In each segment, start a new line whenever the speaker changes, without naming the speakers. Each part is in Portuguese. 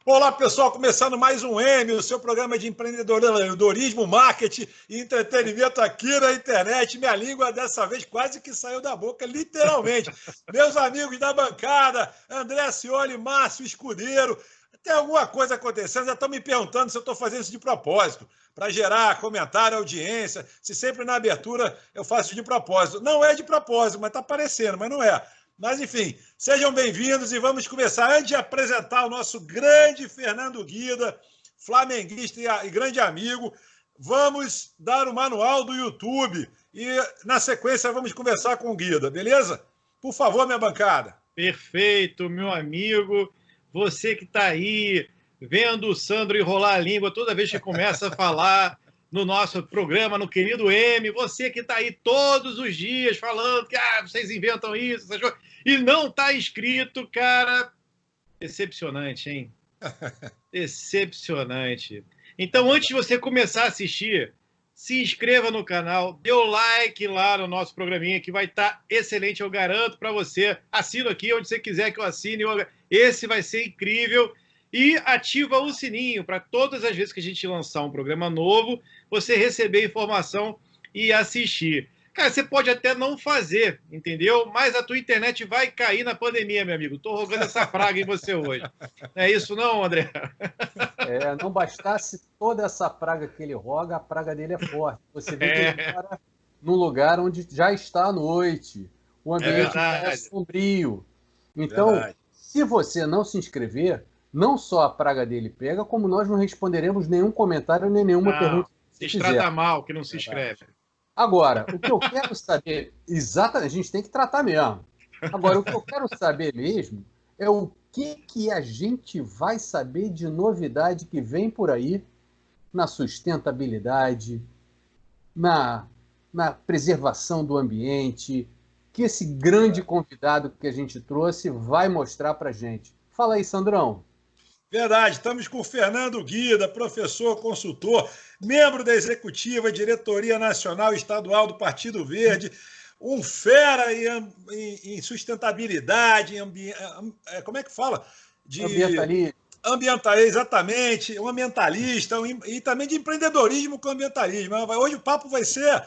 Olá, pessoal, começando mais um M, o seu programa de empreendedorismo, marketing e entretenimento aqui na internet. Minha língua dessa vez quase que saiu da boca, literalmente. Meus amigos da bancada, André Scioli, Márcio Escudeiro, tem alguma coisa acontecendo? Já estão me perguntando se eu estou fazendo isso de propósito, para gerar comentário, audiência, se sempre na abertura eu faço isso de propósito. Não é de propósito, mas está parecendo, mas não é. Mas, enfim, sejam bem-vindos e vamos começar. Antes de apresentar o nosso grande Fernando Guida, flamenguista e grande amigo, vamos dar o manual do YouTube e, na sequência, vamos conversar com o Guida, beleza? Por favor, minha bancada.
Perfeito, meu amigo. Você que está aí vendo o Sandro enrolar a língua toda vez que começa a falar no nosso programa, no querido M, você que está aí todos os dias falando que vocês inventam isso, essas coisas, e não está inscrito, cara, decepcionante, hein? Decepcionante. Então, antes de você começar a assistir, se inscreva no canal, dê o like lá no nosso programinha, que vai estar excelente, eu garanto para você. Assina aqui onde você quiser que eu assine, esse vai ser incrível. E ativa o sininho para todas as vezes que a gente lançar um programa novo, você receber informação e assistir. Cara, você pode até não fazer, entendeu? Mas a tua internet vai cair na pandemia, meu amigo. Estou rogando essa praga em você hoje. Não é isso não, André?
Não bastasse toda essa praga que ele roga, a praga dele é forte. Você vê que ele mora num lugar onde já está à noite. O ambiente é sombrio. Então, se você não se inscrever, não só a praga dele pega, como nós não responderemos nenhum comentário nem nenhuma pergunta.
Se trata mal que não se inscreve.
Agora, o que eu quero saber, exatamente, a gente tem que tratar mesmo. Agora, o que eu quero saber mesmo é o que a gente vai saber de novidade que vem por aí na sustentabilidade, na preservação do ambiente, que esse grande convidado que a gente trouxe vai mostrar para a gente. Fala aí, Sandrão.
Verdade, estamos com o Fernando Guida, professor, consultor, membro da executiva, diretoria nacional e estadual do Partido Verde, um fera em sustentabilidade, como é que fala? Ambientalista, exatamente, um ambientalista e também de empreendedorismo com ambientalismo. Hoje o papo vai ser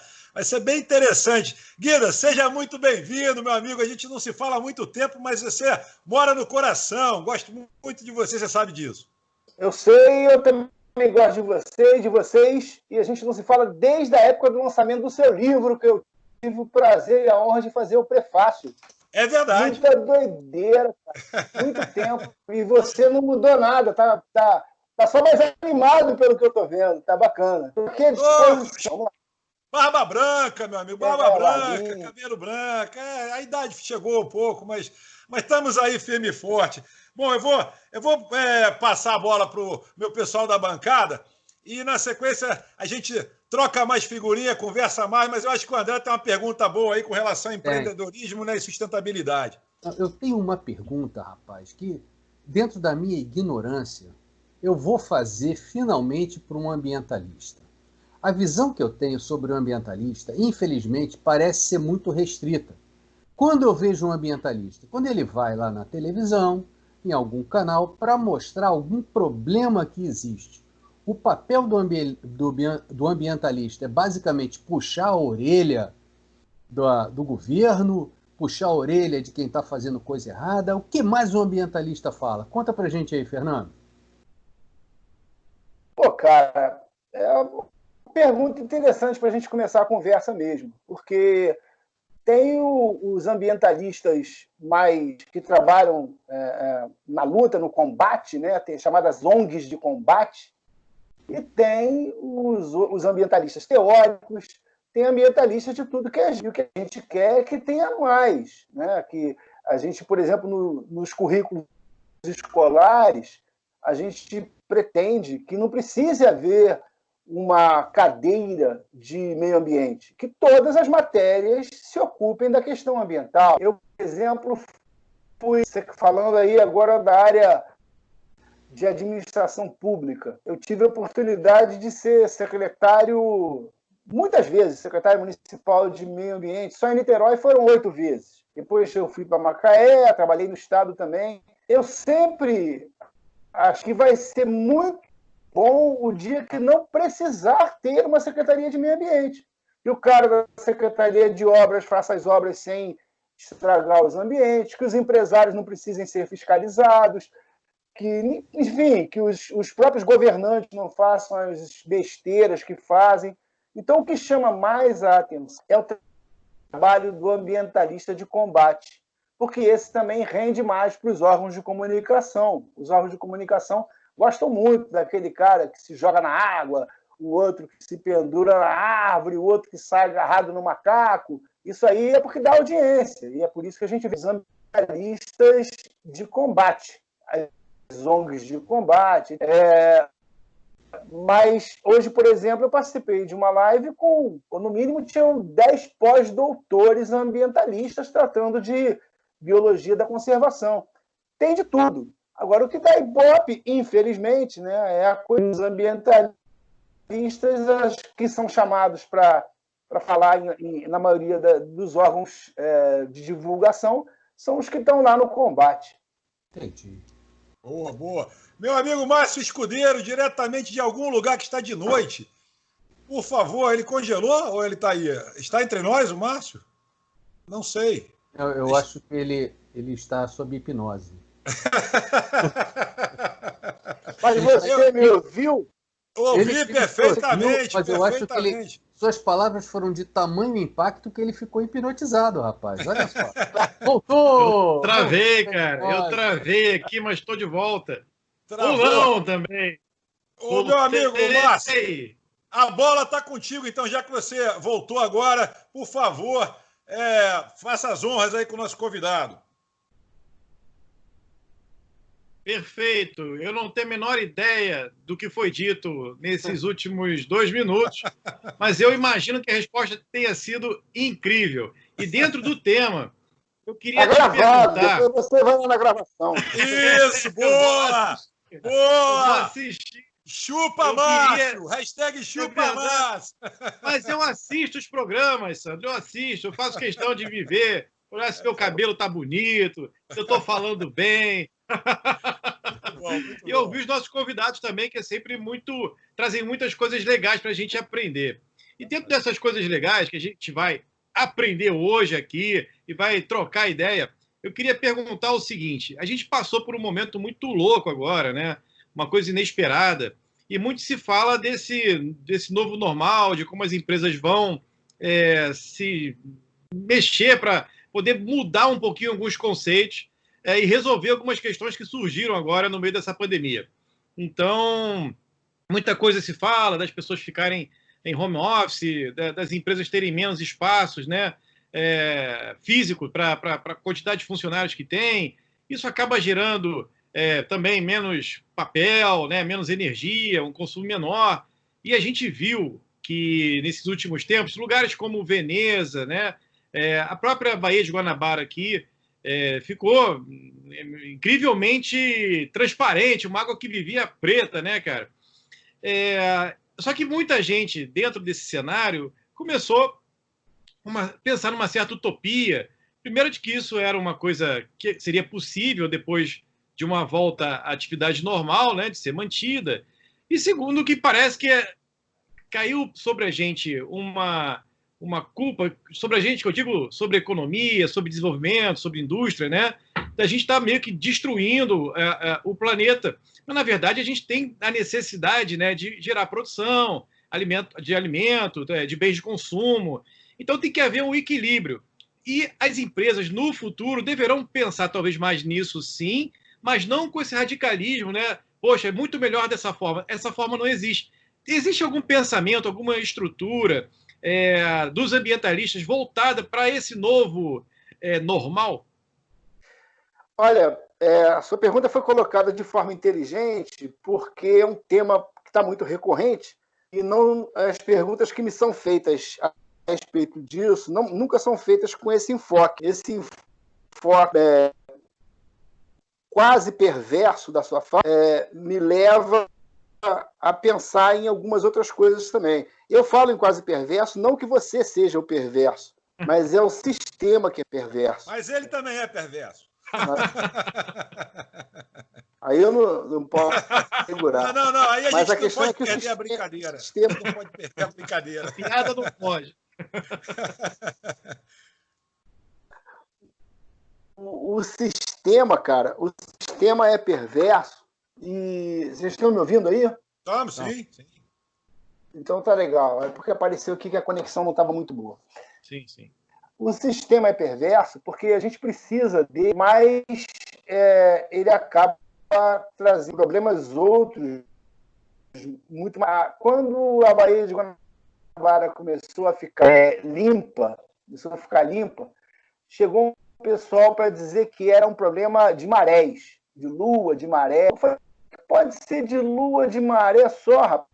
bem interessante. Guida, seja muito bem-vindo, meu amigo. A gente não se fala há muito tempo, mas você mora no coração. Gosto muito de você, você sabe disso.
Eu sei, eu também gosto de vocês, e a gente não se fala desde a época do lançamento do seu livro, que eu tive o prazer e a honra de fazer o prefácio.
É verdade.
Muita doideira, cara. Muito tempo. E você não mudou nada, tá só mais animado pelo que eu tô vendo. Tá bacana.
Vamos lá. Barba branca, meu amigo, barba branca, cabelo branco. A idade chegou um pouco, mas estamos aí firme e forte. Bom, eu vou passar a bola para o meu pessoal da bancada e, na sequência, a gente troca mais figurinha, conversa mais, mas eu acho que o André tem uma pergunta boa aí com relação a empreendedorismo, né, e sustentabilidade.
Eu tenho uma pergunta, rapaz, que, dentro da minha ignorância, eu vou fazer finalmente para um ambientalista. A visão que eu tenho sobre o ambientalista, infelizmente, parece ser muito restrita. Quando eu vejo um ambientalista, quando ele vai lá na televisão, em algum canal, para mostrar algum problema que existe, o papel do ambientalista é basicamente puxar a orelha do governo, puxar a orelha de quem está fazendo coisa errada. O que mais um ambientalista fala? Conta pra gente aí, Fernando.
Pô, cara, é uma pergunta interessante para a gente começar a conversa mesmo, porque tem os ambientalistas que trabalham na luta, no combate, né? Tem chamadas ONGs de combate, e tem os ambientalistas teóricos, tem ambientalistas de tudo que a gente quer é que tenha mais, né? Que a gente, por exemplo, nos currículos escolares, a gente pretende que não precise haver uma cadeira de meio ambiente, que todas as matérias se ocupem da questão ambiental. Eu, por exemplo, fui falando aí agora da área de administração pública. Eu tive a oportunidade de ser secretário, muitas vezes, secretário municipal de meio ambiente. Só em Niterói foram 8 vezes. Depois eu fui para Macaé, trabalhei no estado também. Eu sempre acho que vai ser muito bom o dia que não precisar ter uma Secretaria de Meio Ambiente. Que o cara da Secretaria de Obras faça as obras sem estragar os ambientes, que os empresários não precisem ser fiscalizados, que, enfim, que os próprios governantes não façam as besteiras que fazem. Então, o que chama mais a atenção é o trabalho do ambientalista de combate, porque esse também rende mais para os órgãos de comunicação. Os órgãos de comunicação gostam muito daquele cara que se joga na água, o outro que se pendura na árvore, o outro que sai agarrado no macaco. Isso aí é porque dá audiência, e é por isso que a gente vê os ambientalistas de combate, as ONGs de combate. Mas hoje, por exemplo, eu participei de uma live com, no mínimo, tinham 10 pós-doutores ambientalistas tratando de biologia da conservação. Tem de tudo. Agora, o que dá ibope, infelizmente, né, é a coisa dos ambientalistas que são chamados para falar na maioria dos órgãos de divulgação, são os que estão lá no combate.
Entendi.
Boa, boa. Meu amigo Márcio Escudeiro, diretamente de algum lugar que está de noite. Por favor, ele congelou ou ele está aí? Está entre nós, o Márcio? Não sei.
Eu acho que ele está sob hipnose.
Mas você me ouviu?
Ouvi perfeitamente,
mas eu acho que suas palavras foram de tamanho impacto que ele ficou hipnotizado, rapaz. Olha só. Voltou!
Eu travei, cara. Eu travei aqui, mas estou de volta. Pulão também.
Ô, meu amigo Márcio, a bola está contigo, então, já que você voltou agora, por favor, faça as honras aí com o nosso convidado.
Perfeito. Eu não tenho a menor ideia do que foi dito nesses últimos 2 minutos, mas eu imagino que a resposta tenha sido incrível. E dentro do tema, eu queria te perguntar...
Depois você vai lá na gravação.
Isso, boa! Boa!
Assistir.
Chupa, Márcio! Hashtag chupa, Márcio!
Mas eu assisto os programas, Sandro. Eu assisto, eu faço questão de viver, olhar se meu cabelo tá bonito, se eu tô falando bem. E eu ouvi os nossos convidados também, que é sempre trazem muitas coisas legais para a gente aprender. E dentro dessas coisas legais que a gente vai aprender hoje aqui e vai trocar ideia, eu queria perguntar o seguinte: a gente passou por um momento muito louco agora, né? Uma coisa inesperada, e muito se fala desse novo normal, de como as empresas vão se mexer para poder mudar um pouquinho alguns conceitos e resolver algumas questões que surgiram agora no meio dessa pandemia. Então, muita coisa se fala das pessoas ficarem em home office, das empresas terem menos espaços, né, físico para a quantidade de funcionários que tem. Isso acaba gerando também menos papel, né, menos energia, um consumo menor. E a gente viu que, nesses últimos tempos, lugares como Veneza, né, a própria Baía de Guanabara aqui, ficou incrivelmente transparente, uma água que vivia preta, né, cara? Só que muita gente, dentro desse cenário, começou a pensar numa certa utopia. Primeiro, de que isso era uma coisa que seria possível depois de uma volta à atividade normal, né, de ser mantida. E segundo, que parece que caiu sobre a gente uma culpa sobre a gente, que eu digo sobre economia, sobre desenvolvimento, sobre indústria, né? A gente está meio que destruindo o planeta. Mas, na verdade, a gente tem a necessidade, né, de gerar produção, de alimento, de bens de consumo. Então, tem que haver um equilíbrio. E as empresas, no futuro, deverão pensar talvez mais nisso, sim, mas não com esse radicalismo, né? Poxa, é muito melhor dessa forma. Essa forma não existe. Existe algum pensamento, alguma estrutura dos ambientalistas voltada para esse novo normal?
Olha, a sua pergunta foi colocada de forma inteligente, porque é um tema que está muito recorrente, e não as perguntas que me são feitas a respeito disso nunca são feitas com esse enfoque. Esse enfoque quase perverso da sua fala me leva a pensar em algumas outras coisas também. Eu falo em quase perverso, não que você seja o perverso, mas é o sistema que é perverso.
Mas ele também é perverso.
Aí eu não posso segurar.
Não. Aí a
Mas
gente
a questão
não pode
é que
perder a brincadeira.
sistema...
Não pode perder a brincadeira.
Piada não pode.
O sistema, cara, o sistema é perverso. E vocês estão me ouvindo aí?
Vamos, sim.
Então tá legal. É porque apareceu aqui que a conexão não estava muito boa.
Sim.
O sistema é perverso porque a gente precisa dele, mas ele acaba trazendo problemas outros muito mais. Quando a Baía de Guanabara começou a ficar limpa, chegou um pessoal para dizer que era um problema de marés, de lua, de maré. Eu falei, pode ser de lua, de maré só, rapaz.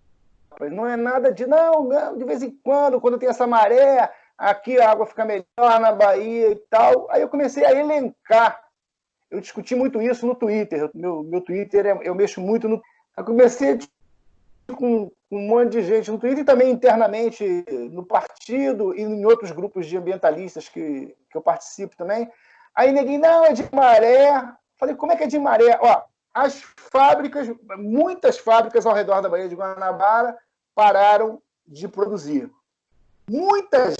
Não é nada de... Não, de vez em quando tem essa maré, aqui a água fica melhor na Bahia e tal. Aí eu comecei a elencar. Eu discuti muito isso no Twitter. Meu Twitter, eu mexo muito no... Eu comecei a discutir com um monte de gente no Twitter e também internamente no partido e em outros grupos de ambientalistas que eu participo também. Aí ninguém, não, é de maré. Falei, como é que é de maré? Ó, as fábricas, muitas fábricas ao redor da Baía de Guanabara pararam de produzir. Muita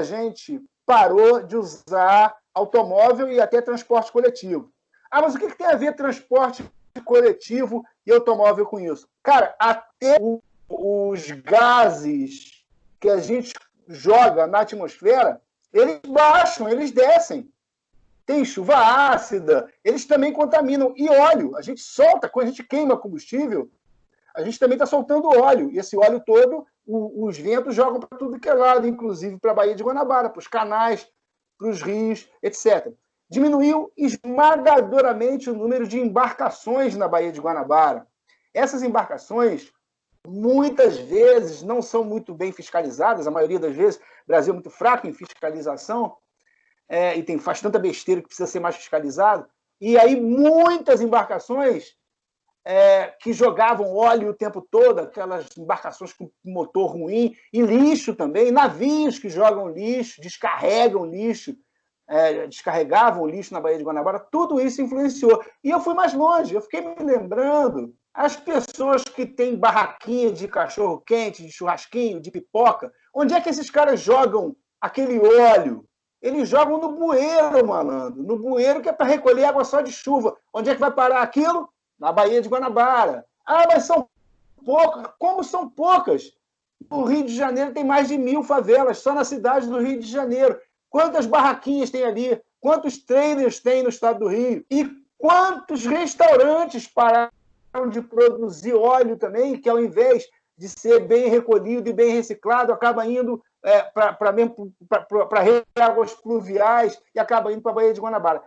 gente parou de usar automóvel e até transporte coletivo. Ah, mas o que tem a ver transporte coletivo e automóvel com isso? Cara, até os gases que a gente joga na atmosfera, eles baixam, eles descem. Tem chuva ácida, eles também contaminam. E óleo, a gente solta, quando a gente queima combustível, a gente também está soltando óleo. E esse óleo todo, os ventos jogam para tudo que é lado, inclusive para a Baía de Guanabara, para os canais, para os rios, etc. Diminuiu esmagadoramente o número de embarcações na Baía de Guanabara. Essas embarcações, muitas vezes, não são muito bem fiscalizadas, a maioria das vezes, o Brasil é muito fraco em fiscalização, e faz tanta besteira que precisa ser mais fiscalizado. E aí muitas embarcações que jogavam óleo o tempo todo, aquelas embarcações com motor ruim, e lixo também, navios que jogam lixo, descarregavam lixo na Baía de Guanabara, tudo isso influenciou. E eu fui mais longe, eu fiquei me lembrando, as pessoas que têm barraquinha de cachorro-quente, de churrasquinho, de pipoca, onde é que esses caras jogam aquele óleo? Eles jogam no bueiro, malandro, no bueiro que é para recolher água só de chuva. Onde é que vai parar aquilo? Na Baía de Guanabara. Ah, mas são poucas. Como são poucas? No Rio de Janeiro tem mais de 1000 favelas, só na cidade do Rio de Janeiro. Quantas barraquinhas tem ali? Quantos trailers tem no estado do Rio? E quantos restaurantes pararam de produzir óleo também, que ao invés de ser bem recolhido e bem reciclado, acaba indo para águas pluviais e acaba indo para a Baía de Guanabara.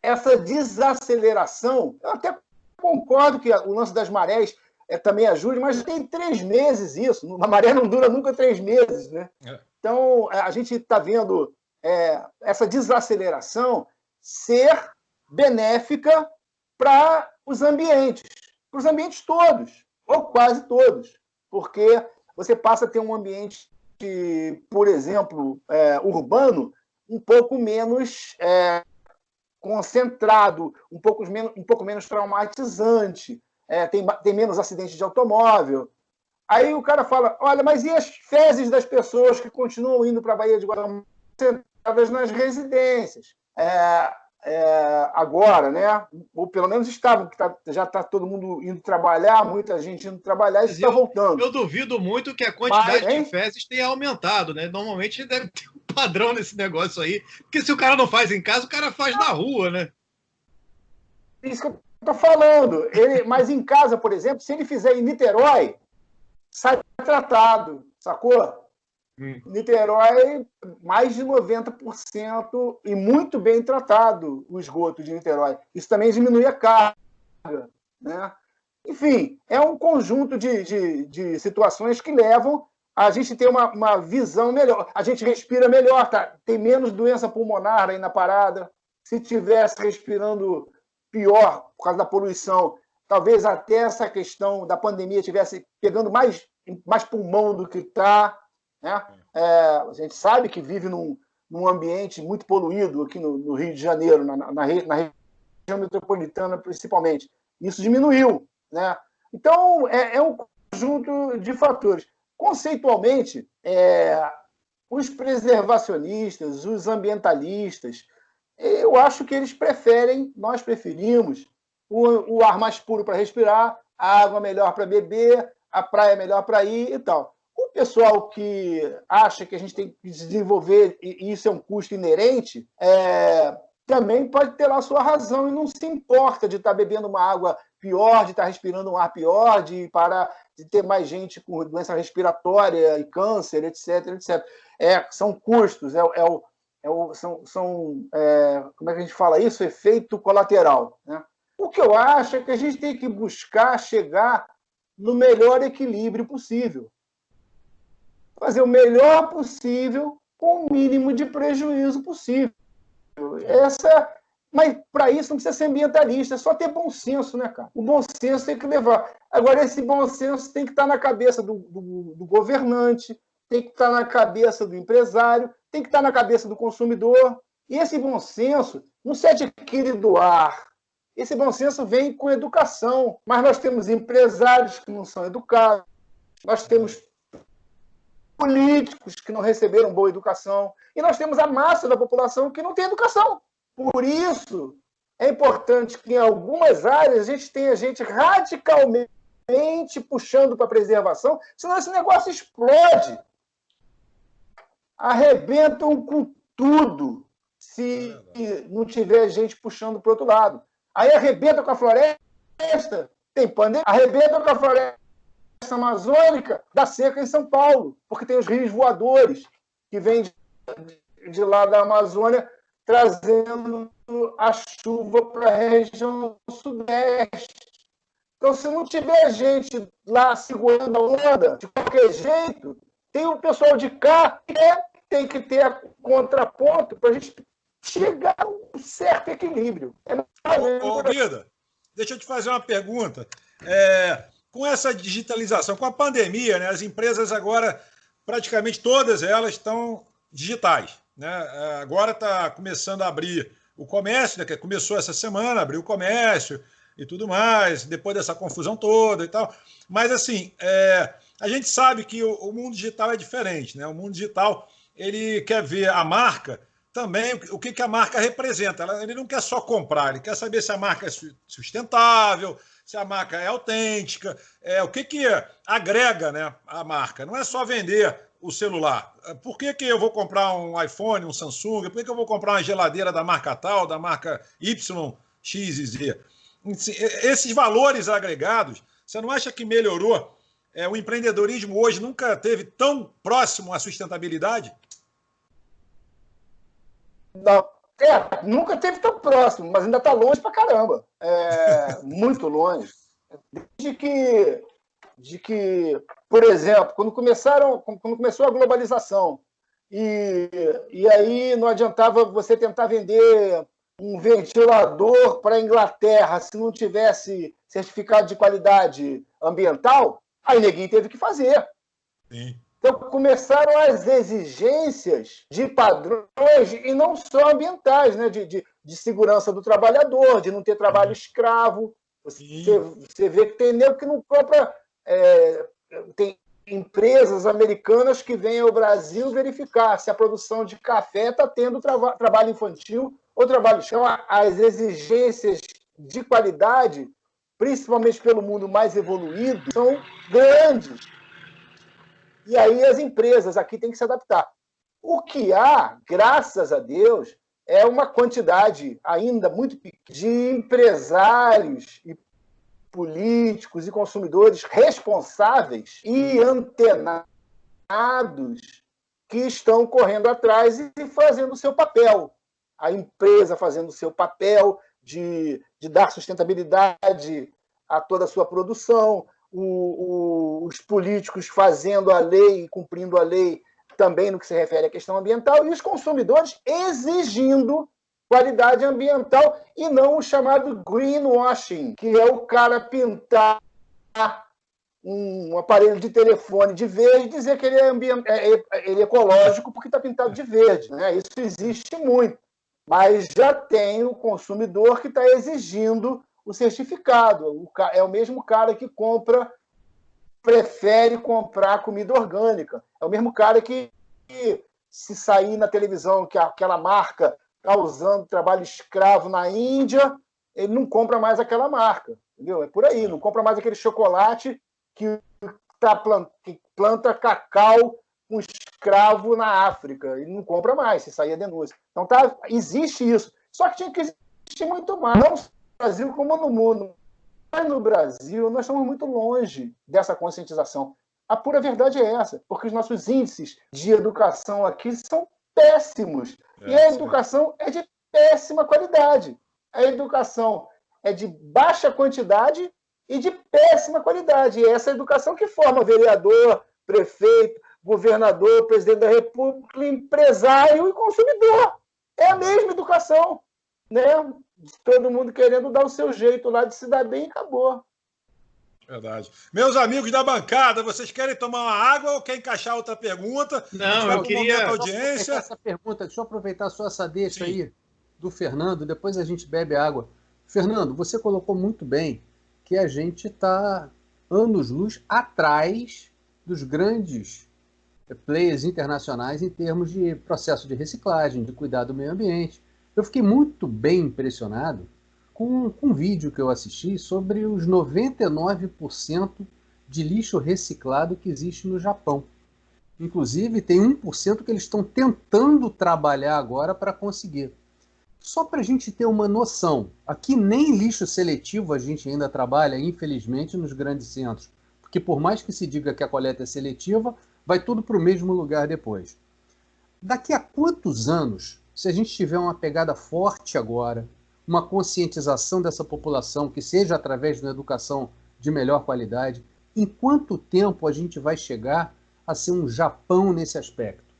Essa desaceleração, eu até concordo que o lance das marés também ajude, mas tem 3 meses isso. A maré não dura nunca 3 meses, né? Então, a gente está vendo essa desaceleração ser benéfica para os ambientes todos, ou quase todos, porque você passa a ter um ambiente, por exemplo, urbano, um pouco menos concentrado, um pouco menos traumatizante, tem menos acidente de automóvel. Aí o cara fala, olha, mas e as fezes das pessoas que continuam indo para a Baía de Guanabara sentadas nas residências? Agora, né? Ou pelo menos estavam, que já está todo mundo indo trabalhar, muita gente indo trabalhar e está voltando.
Eu duvido muito que a quantidade de fezes tenha aumentado, né? Normalmente deve ter um padrão nesse negócio aí, porque se o cara não faz em casa, o cara faz na rua, né?
Isso que eu estou falando. Mas em casa, por exemplo, se ele fizer em Niterói, sai tratado, sacou? Niterói, mais de 90% e muito bem tratado o esgoto de Niterói. Isso também diminui a carga, né? Enfim, é um conjunto de situações que levam a gente ter uma visão melhor. A gente respira melhor, tá? Tem menos doença pulmonar aí na parada. Se tivesse respirando pior por causa da poluição, talvez até essa questão da pandemia estivesse pegando mais pulmão do que está. Né? A gente sabe que vive num ambiente muito poluído aqui no Rio de Janeiro, na região metropolitana principalmente. Isso diminuiu, né? Então, é um conjunto de fatores. Conceitualmente, os preservacionistas, os ambientalistas, eu acho que nós preferimos o ar mais puro para respirar, a água melhor para beber, a praia melhor para ir e tal. O pessoal que acha que a gente tem que desenvolver, e isso é um custo inerente, também pode ter lá a sua razão e não se importa de estar bebendo uma água pior, de estar respirando um ar pior, de ter mais gente com doença respiratória e câncer, etc, etc. São custos, como é que a gente fala isso? Efeito colateral, né? O que eu acho é que a gente tem que buscar chegar no melhor equilíbrio possível. Fazer o melhor possível com o mínimo de prejuízo possível. Mas para isso não precisa ser ambientalista, é só ter bom senso, né, cara? O bom senso tem que levar. Agora, esse bom senso tem que estar na cabeça do governante, tem que estar na cabeça do empresário, tem que estar na cabeça do consumidor. E esse bom senso não se adquire do ar. Esse bom senso vem com educação. Mas nós temos empresários que não são educados, nós temos políticos que não receberam boa educação, e nós temos a massa da população que não tem educação. Por isso, é importante que em algumas áreas a gente tenha gente radicalmente puxando para a preservação, senão esse negócio explode. Arrebentam com tudo se não tiver gente puxando para o outro lado. Aí arrebenta com a floresta, tem pandemia, arrebenta com a floresta amazônica, da seca em São Paulo, porque tem os rios voadores que vêm de lá da Amazônia trazendo a chuva para a região sudeste. Então, se não tiver gente lá segurando a onda, de qualquer jeito, tem o pessoal de cá que tem que ter contraponto para a gente chegar a um certo equilíbrio.
Ô, Guida, deixa eu te fazer uma pergunta. Com essa digitalização, com a pandemia, né, as empresas agora, praticamente todas elas estão digitais, né? Agora está começando a abrir o comércio, né, que começou essa semana, abriu o comércio e tudo mais, depois dessa confusão toda e tal. Mas, assim, a gente sabe que o mundo digital é diferente, né? O mundo digital, ele quer ver a marca também, o que a marca representa. Ele não quer só comprar, ele quer saber se a marca é sustentável, se a marca é autêntica, o que agrega, né, a marca. Não é só vender o celular. Por que eu vou comprar um iPhone, um Samsung? Por que eu vou comprar uma geladeira da marca tal, da marca Y, X e Z? Esses valores agregados, você não acha que melhorou? O empreendedorismo hoje nunca teve tão próximo à sustentabilidade?
Não. Nunca teve tão próximo, mas ainda está longe pra caramba. Muito longe. De que, por exemplo, quando começou a globalização, e aí não adiantava você tentar vender um ventilador para a Inglaterra se não tivesse certificado de qualidade ambiental, aí ninguém teve que fazer.
Sim.
Então, começaram as exigências de padrões, e não só ambientais, né? de segurança do trabalhador, de não ter trabalho escravo. Você vê que tem nego que não compra. Tem empresas americanas que vêm ao Brasil verificar se a produção de café está tendo trabalho infantil ou trabalho escravo. Então, as exigências de qualidade, principalmente pelo mundo mais evoluído, são grandes. E aí as empresas aqui têm que se adaptar. O que há, graças a Deus, é uma quantidade ainda muito pequena de empresários e políticos e consumidores responsáveis e antenados que estão correndo atrás e fazendo o seu papel. A empresa fazendo o seu papel de dar sustentabilidade a toda a sua produção, os políticos fazendo a lei e cumprindo a lei também no que se refere à questão ambiental, e os consumidores exigindo qualidade ambiental e não o chamado greenwashing, que é o cara pintar um aparelho de telefone de verde e dizer que ele é ecológico porque está pintado de verde, né? Isso existe muito. Mas já tem o consumidor que está exigindo o certificado. É o mesmo cara que prefere comprar comida orgânica. É o mesmo cara que se sair na televisão que aquela marca está usando trabalho escravo na Índia, ele não compra mais aquela marca. Entendeu? É por aí, não compra mais aquele chocolate que planta cacau com escravo na África. Ele não compra mais, se sair a denúncia. Então existe isso. Só que tinha que existir muito mais, não no Brasil como no mundo. Mas no Brasil, nós estamos muito longe dessa conscientização. A pura verdade é essa, porque os nossos índices de educação aqui são péssimos. E a educação é de péssima qualidade. A educação é de baixa quantidade e de péssima qualidade. E é essa educação que forma vereador, prefeito, governador, presidente da República, empresário e consumidor. É a mesma educação, né? Todo mundo querendo dar o seu jeito lá de se dar bem e acabou.
Verdade. Meus amigos da bancada, vocês querem tomar uma água ou querem encaixar outra pergunta?
Não, eu queria...
Audiência.
Essa pergunta, deixa eu aproveitar só essa deixa aí do Fernando, depois a gente bebe água. Fernando, você colocou muito bem que a gente está anos-luz atrás dos grandes players internacionais em termos de processo de reciclagem, de cuidado do meio ambiente. Eu fiquei muito bem impressionado com um vídeo que eu assisti sobre os 99% de lixo reciclado que existe no Japão. Inclusive, tem 1% que eles estão tentando trabalhar agora para conseguir. Só para a gente ter uma noção, aqui nem lixo seletivo a gente ainda trabalha, infelizmente, nos grandes centros. Porque por mais que se diga que a coleta é seletiva, vai tudo para o mesmo lugar depois. Daqui a quantos anos, se a gente tiver uma pegada forte agora, uma conscientização dessa população, que seja através de uma educação de melhor qualidade, em quanto tempo a gente vai chegar a ser um Japão nesse aspecto?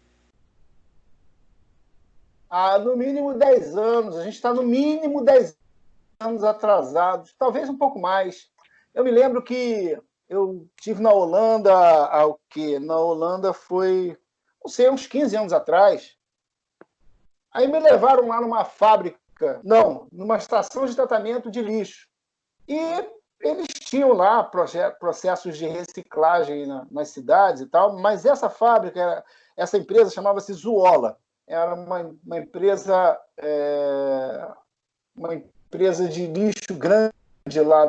No mínimo 10 anos. A gente está no mínimo 10 anos atrasados, talvez um pouco mais. Eu me lembro que eu estive na Holanda, na Holanda foi, não sei, uns 15 anos atrás. Aí me levaram lá numa fábrica, numa estação de tratamento de lixo. E eles tinham lá processos de reciclagem nas cidades e tal, mas essa fábrica, essa empresa chamava-se Zuola. Era uma empresa de lixo grande lá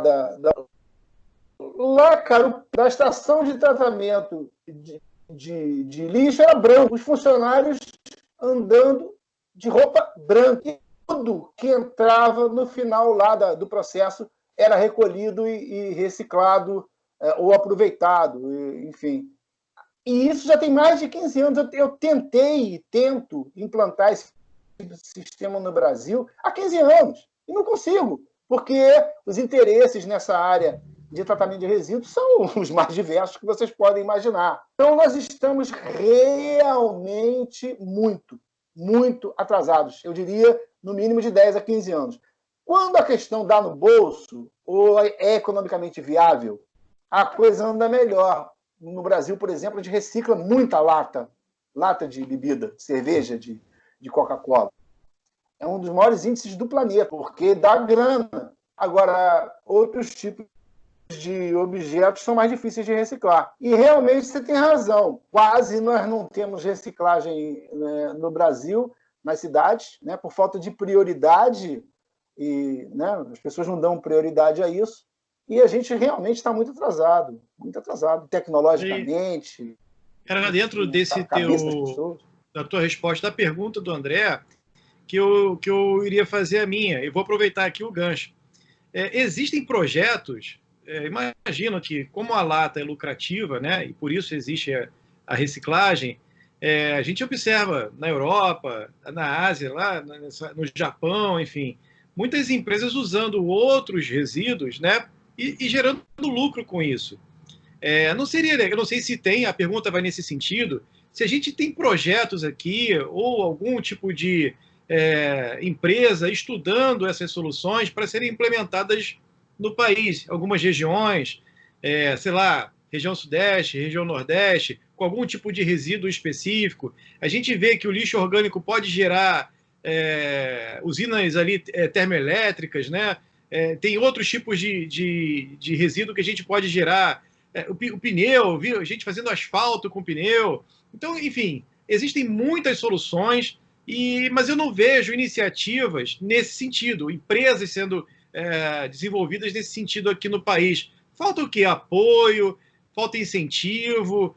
Lá, cara, da estação de tratamento de lixo era branco. Os funcionários andando de roupa branca. E tudo que entrava no final lá do processo era recolhido e reciclado ou aproveitado, enfim. E isso já tem mais de 15 anos. Eu tentei e tento implantar esse sistema no Brasil há 15 anos. E não consigo, porque os interesses nessa área de tratamento de resíduos são os mais diversos que vocês podem imaginar. Então, nós estamos realmente muito atrasados. Eu diria, no mínimo de 10 a 15 anos. Quando a questão dá no bolso, ou é economicamente viável, a coisa anda melhor. No Brasil, por exemplo, a gente recicla muita lata de bebida, de cerveja, de Coca-Cola. É um dos maiores índices do planeta, porque dá grana. Agora, outros tipos de objetos são mais difíceis de reciclar. E realmente você tem razão. Quase nós não temos reciclagem, né, no Brasil, nas cidades, né, por falta de prioridade. E, né, as pessoas não dão prioridade a isso. E a gente realmente está muito atrasado tecnologicamente.
Era dentro da tua resposta, da pergunta do André, que eu iria fazer a minha. Eu vou aproveitar aqui o gancho. Existem projetos, imagino que, como a lata é lucrativa, né, e por isso existe a reciclagem, a gente observa na Europa, na Ásia, lá no Japão, enfim, muitas empresas usando outros resíduos, né, e gerando lucro com isso. Não seria legal, eu não sei se tem, a pergunta vai nesse sentido, se a gente tem projetos aqui ou algum tipo de empresa estudando essas soluções para serem implementadas no país, algumas regiões, sei lá, região sudeste, região nordeste, com algum tipo de resíduo específico. A gente vê que o lixo orgânico pode gerar usinas ali termoelétricas, né? tem outros tipos de resíduo que a gente pode gerar. O pneu, viu? Gente fazendo asfalto com pneu. Então, enfim, existem muitas soluções, mas eu não vejo iniciativas nesse sentido, empresas sendo desenvolvidas nesse sentido aqui no país. Falta o quê? Apoio, falta incentivo,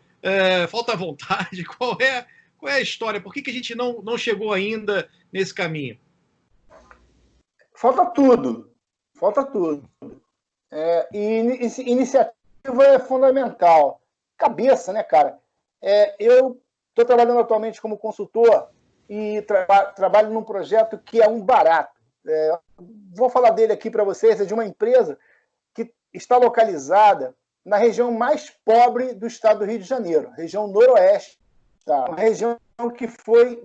falta vontade. Qual é a história? Por que a gente não chegou ainda nesse caminho?
Falta tudo. Falta tudo. Iniciativa é fundamental. Cabeça, né, cara? Eu estou trabalhando atualmente como consultor e trabalho num projeto que é um barato. Vou falar dele aqui para vocês. É de uma empresa que está localizada na região mais pobre do estado do Rio de Janeiro, região noroeste. Tá? Uma região que foi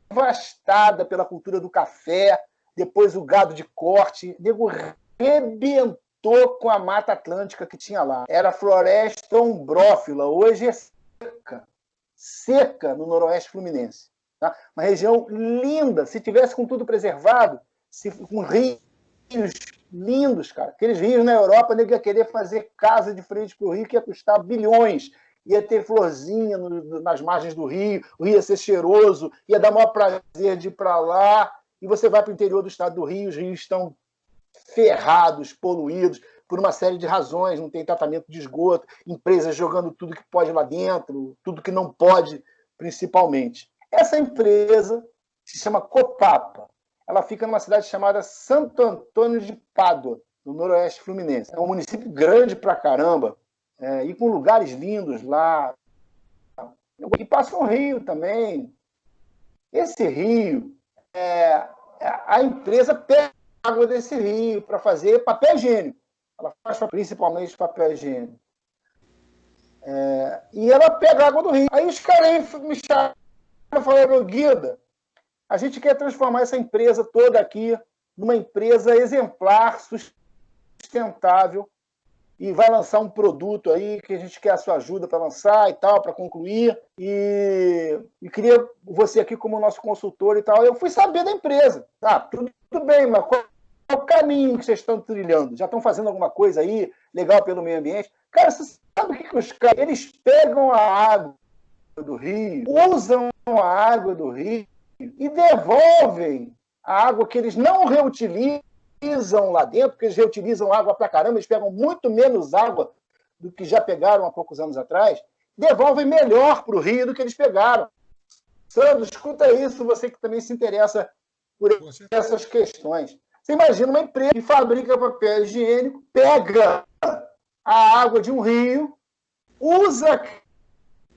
devastada pela cultura do café, depois o gado de corte, nego rebentou com a Mata Atlântica que tinha lá. Era floresta umbrófila, hoje é seca no noroeste fluminense. Tá? Uma região linda, se tivesse com tudo preservado, com rios lindos, cara. Aqueles rios na Europa, nego ia querer fazer casa de frente para o rio, que ia custar bilhões. Ia ter florzinha nas margens do rio, o rio ia ser cheiroso, ia dar o maior prazer de ir para lá. E você vai para o interior do estado do Rio, os rios estão ferrados, poluídos, por uma série de razões, não tem tratamento de esgoto, empresas jogando tudo que pode lá dentro, tudo que não pode, principalmente. Essa empresa se chama Copapa. Ela fica numa cidade chamada Santo Antônio de Pádua, no noroeste fluminense. É um município grande pra caramba, e com lugares lindos lá. E passa um rio também. Esse rio, a empresa pega água desse rio para fazer papel higiênico. Ela faz principalmente papel higiênico. E ela pega água do rio. Aí os caras me chamaram e falaram: Guida, a gente quer transformar essa empresa toda aqui numa empresa exemplar, sustentável, e vai lançar um produto aí que a gente quer a sua ajuda para lançar e tal, para concluir. E queria você aqui como nosso consultor e tal. Eu fui saber da empresa. Tudo bem, mas qual é o caminho que vocês estão trilhando? Já estão fazendo alguma coisa aí legal pelo meio ambiente? Cara, você sabe o que os caras... Eles pegam a água do rio, usam a água do rio e devolvem a água que eles não reutilizam lá dentro, porque eles reutilizam água pra caramba, eles pegam muito menos água do que já pegaram há poucos anos atrás, devolvem melhor para o rio do que eles pegaram. Sandro, escuta isso, você que também se interessa por essas questões. Você imagina uma empresa que fabrica papel higiênico, pega a água de um rio, usa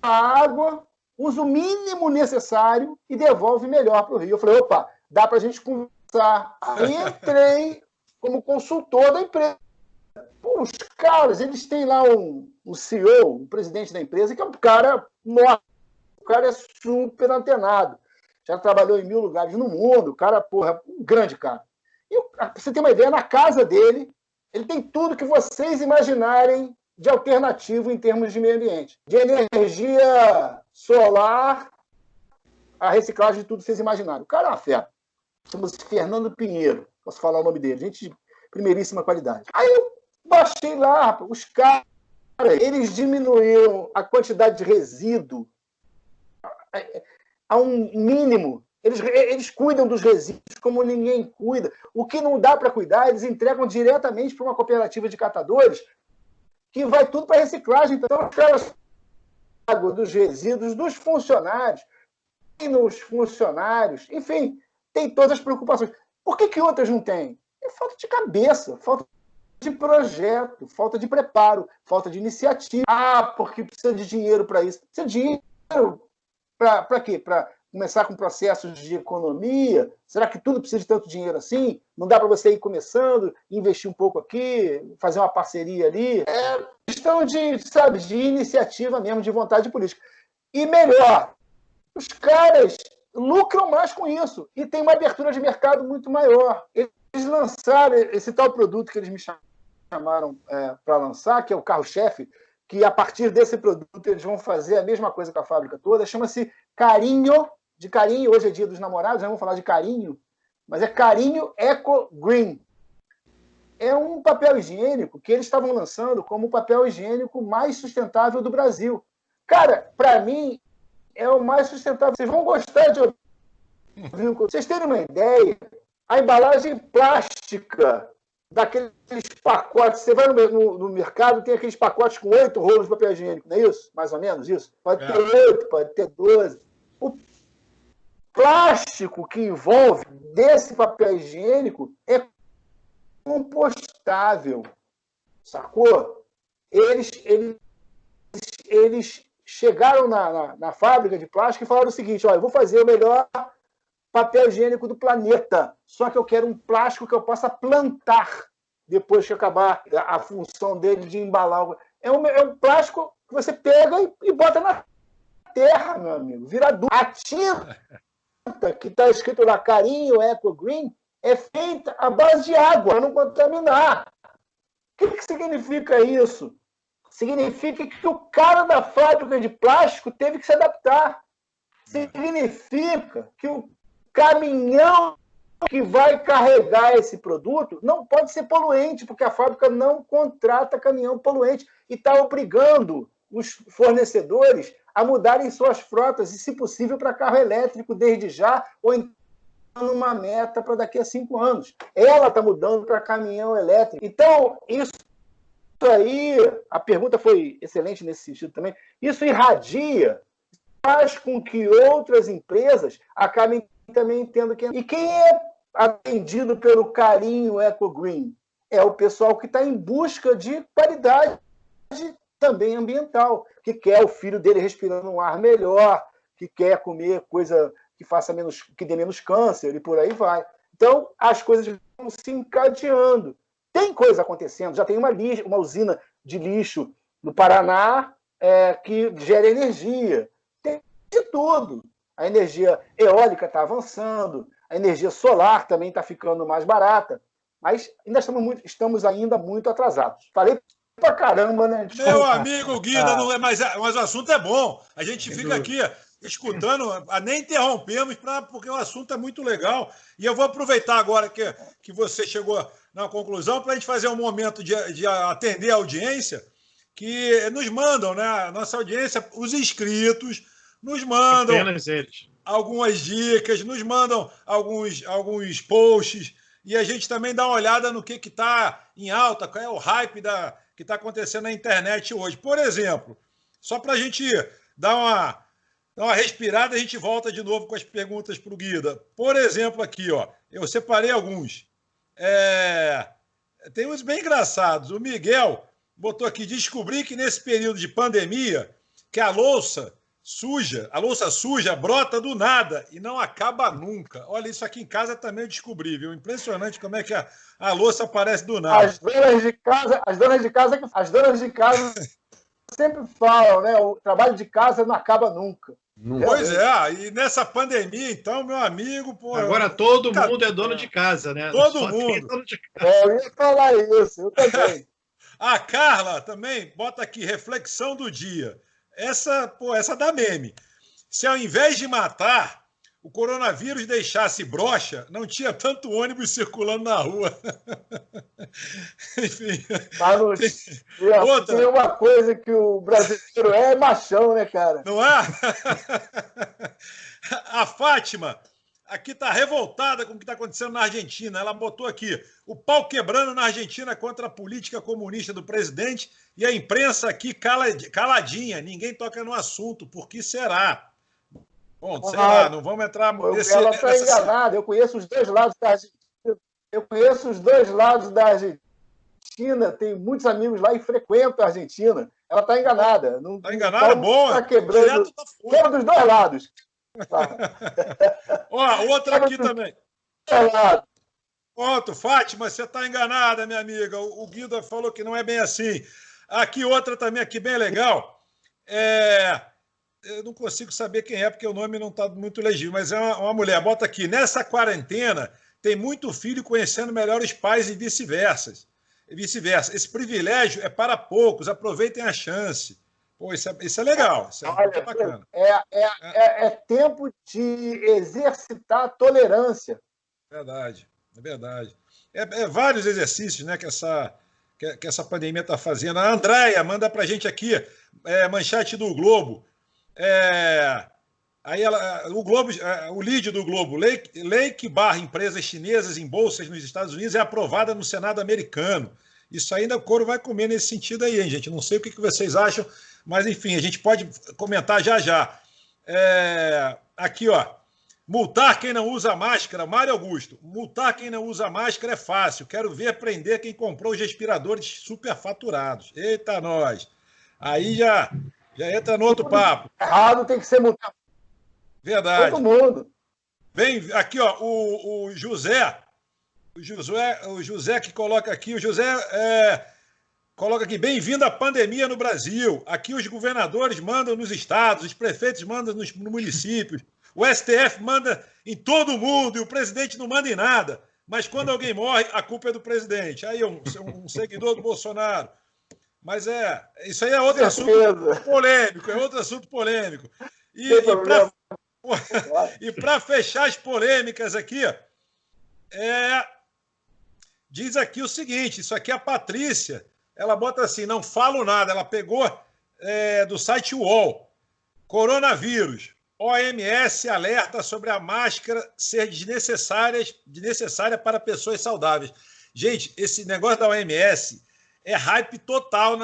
a água, usa o mínimo necessário e devolve melhor para o rio. Eu falei, opa, dá para a gente conversar. Aí entrei como consultor da empresa. Pô, os caras, eles têm lá um CEO, um presidente da empresa, que é um cara nossa, o cara é super antenado. Já trabalhou em 1000 lugares no mundo, o cara, porra, um grande cara. E pra você ter uma ideia, na casa dele, ele tem tudo que vocês imaginarem de alternativo em termos de meio ambiente. De energia solar, a reciclagem de tudo que vocês imaginaram. O cara é uma fera. Chama-se Fernando Pinheiro. Posso falar o nome dele. Gente de primeiríssima qualidade. Aí eu baixei lá, os caras, eles diminuíram a quantidade de resíduo a um mínimo. Eles cuidam dos resíduos como ninguém cuida. O que não dá para cuidar, eles entregam diretamente para uma cooperativa de catadores que vai tudo para reciclagem. Então, os caras água dos resíduos dos funcionários, e nos funcionários, enfim, tem todas as preocupações. Por que outras não têm? É falta de cabeça, falta de projeto, falta de preparo, falta de iniciativa. Porque precisa de dinheiro para isso. Precisa de dinheiro para quê? Para começar com processos de economia? Será que tudo precisa de tanto dinheiro assim? Não dá para você ir começando, investir um pouco aqui, fazer uma parceria ali? É questão de iniciativa mesmo, de vontade política. E melhor, os caras lucram mais com isso e tem uma abertura de mercado muito maior. Eles lançaram esse tal produto que eles me chamaram para lançar, que é o carro-chefe, que a partir desse produto eles vão fazer a mesma coisa com a fábrica toda, chama-se Carinho, de carinho, hoje é dia dos namorados, vamos falar de carinho, mas é Carinho Eco Green. é um papel higiênico que eles estavam lançando como o papel higiênico mais sustentável do Brasil. Cara, para mim, é o mais sustentável. Vocês vão gostar de ouvir. Vocês terem uma ideia, a embalagem plástica daqueles pacotes, você vai no mercado, tem aqueles pacotes com 8 rolos de papel higiênico, não é isso? Mais ou menos isso? Pode ter 8, pode ter 12. O plástico que envolve desse papel higiênico é compostável, sacou? Eles chegaram na fábrica de plástico e falaram o seguinte: olha, eu vou fazer o melhor papel higiênico do planeta, só que eu quero um plástico que eu possa plantar depois que acabar a função dele de embalar. É um plástico que você pega e bota na terra, meu amigo, vira adubo. A tinta que está escrito lá, Carinho Eco Green, é feita à base de água, para não contaminar. O que significa isso? Significa que o cara da fábrica de plástico teve que se adaptar. Significa que o caminhão que vai carregar esse produto não pode ser poluente, porque a fábrica não contrata caminhão poluente e está obrigando os fornecedores a mudarem suas frotas, e, se possível, para carro elétrico desde já, ou então uma meta para daqui a 5 anos. Ela está mudando para caminhão elétrico. Então, isso aí, a pergunta foi excelente nesse sentido também, isso irradia, faz com que outras empresas acabem também tendo que... E quem é atendido pelo Carinho Eco Green? É o pessoal que está em busca de qualidade também ambiental, que quer o filho dele respirando um ar melhor, que quer comer coisa que faça menos, que dê menos câncer, e por aí vai. Então, as coisas vão se encadeando. Tem coisa acontecendo, já tem uma usina de lixo no Paraná que gera energia. Tem de tudo. A energia eólica está avançando, a energia solar também está ficando mais barata, mas ainda estamos ainda muito atrasados. Falei pra caramba, né?
Desculpa. Meu amigo Guida, não é mas o assunto é bom. A gente fica aqui escutando, nem interrompemos, porque o assunto é muito legal. E eu vou aproveitar agora que você chegou na conclusão para a gente fazer um momento de atender a audiência, que nos mandam, né? A nossa audiência, os inscritos, nos mandam algumas dicas, nos mandam alguns posts, e a gente também dá uma olhada no que está em alta, qual é o hype que está acontecendo na internet hoje. Por exemplo, só para a gente dar uma respirada, a gente volta de novo com as perguntas para o Guida. Por exemplo, aqui, ó, eu separei alguns. Tem uns bem engraçados. O Miguel botou aqui: descobri que nesse período de pandemia, que a louça suja brota do nada e não acaba nunca. Olha, isso aqui em casa também eu descobri, viu? Impressionante como é que a louça aparece do nada.
As donas de casa sempre falam, né? O trabalho de casa não acaba nunca.
Pois é, e nessa pandemia, então, meu amigo... Pô,
agora todo mundo é dono de casa, né?
Todo mundo.
Dono de casa.
Eu ia falar isso, eu também.
A Carla também bota aqui: reflexão do dia. Essa dá meme. Se ao invés de matar, o coronavírus deixasse broxa, não tinha tanto ônibus circulando na rua. Enfim.
Mas tem uma coisa que o brasileiro é machão, né, cara?
Não é? A Fátima aqui está revoltada com o que está acontecendo na Argentina. Ela botou aqui: o pau quebrando na Argentina contra a política comunista do presidente, e a imprensa aqui caladinha, ninguém toca no assunto. Por que será? Bom, sei lá, não vamos entrar nesse...
Ela está enganada. Eu conheço os dois lados da Argentina. Tenho muitos amigos lá e frequento a Argentina. Ela está enganada.
Está enganada? Bom.
Está quebrando. Quebra dos dois lados.
Ó, outra aqui também. Pronto, Fátima, você está enganada, minha amiga. O Guida falou que não é bem assim. Aqui outra também, aqui bem legal. Eu não consigo saber quem é, porque o nome não está muito legível, mas é uma mulher. Bota aqui: nessa quarentena, tem muito filho conhecendo melhor os pais e vice-versa. Esse privilégio é para poucos, aproveitem a chance. Pô, isso é legal, isso é bacana.
É tempo de exercitar a tolerância.
Verdade, é verdade. vários exercícios, né, que essa pandemia está fazendo. A Andréia manda para a gente aqui, manchete do Globo. Aí o Globo, o lead do Globo, lei que barra empresas chinesas em bolsas nos Estados Unidos é aprovada no Senado americano. Isso ainda o couro vai comer nesse sentido aí, hein, gente? Não sei o que vocês acham, mas enfim, a gente pode comentar já já. Aqui, ó. Multar quem não usa máscara, Mário Augusto. Multar quem não usa máscara é fácil. Quero ver prender quem comprou os respiradores superfaturados. Eita, nós. Aí já entra no outro papo.
Errado tem que ser multado.
Verdade.
Todo mundo.
Vem aqui, ó, o José. O José que coloca aqui. O José coloca aqui, bem-vindo à pandemia no Brasil. Aqui os governadores mandam nos estados, os prefeitos mandam nos municípios. O STF manda em todo mundo e o presidente não manda em nada. Mas quando alguém morre, a culpa é do presidente. Aí um seguidor do Bolsonaro. Mas isso aí é outro assunto polêmico. É outro assunto polêmico. E para fechar as polêmicas aqui, diz aqui o seguinte, isso aqui é a Patrícia, ela bota assim, não falo nada, ela pegou do site UOL. Coronavírus. OMS alerta sobre a máscara ser desnecessária para pessoas saudáveis. Gente, esse negócio da OMS é hype total,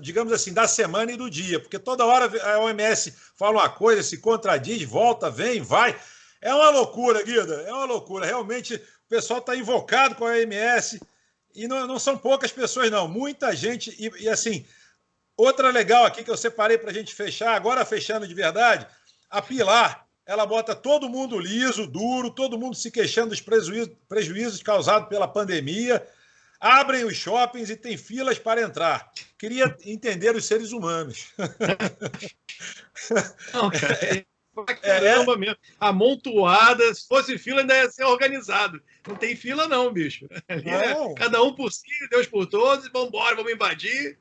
digamos assim, da semana e do dia, porque toda hora a OMS fala uma coisa, se contradiz, volta, vem, vai. É uma loucura, Guida, é uma loucura. Realmente, o pessoal está invocado com a OMS e não são poucas pessoas, não. Muita gente, e assim... Outra legal aqui que eu separei para a gente fechar, agora fechando de verdade, a Pilar, ela bota todo mundo liso, duro, todo mundo se queixando dos prejuízos causados pela pandemia, abrem os shoppings e tem filas para entrar. Queria entender os seres humanos.
Não, caramba mesmo. Amontoada, se fosse fila ainda ia ser organizado. Não tem fila não, bicho. Cada um por si, Deus por todos, vamos embora, vamos invadir.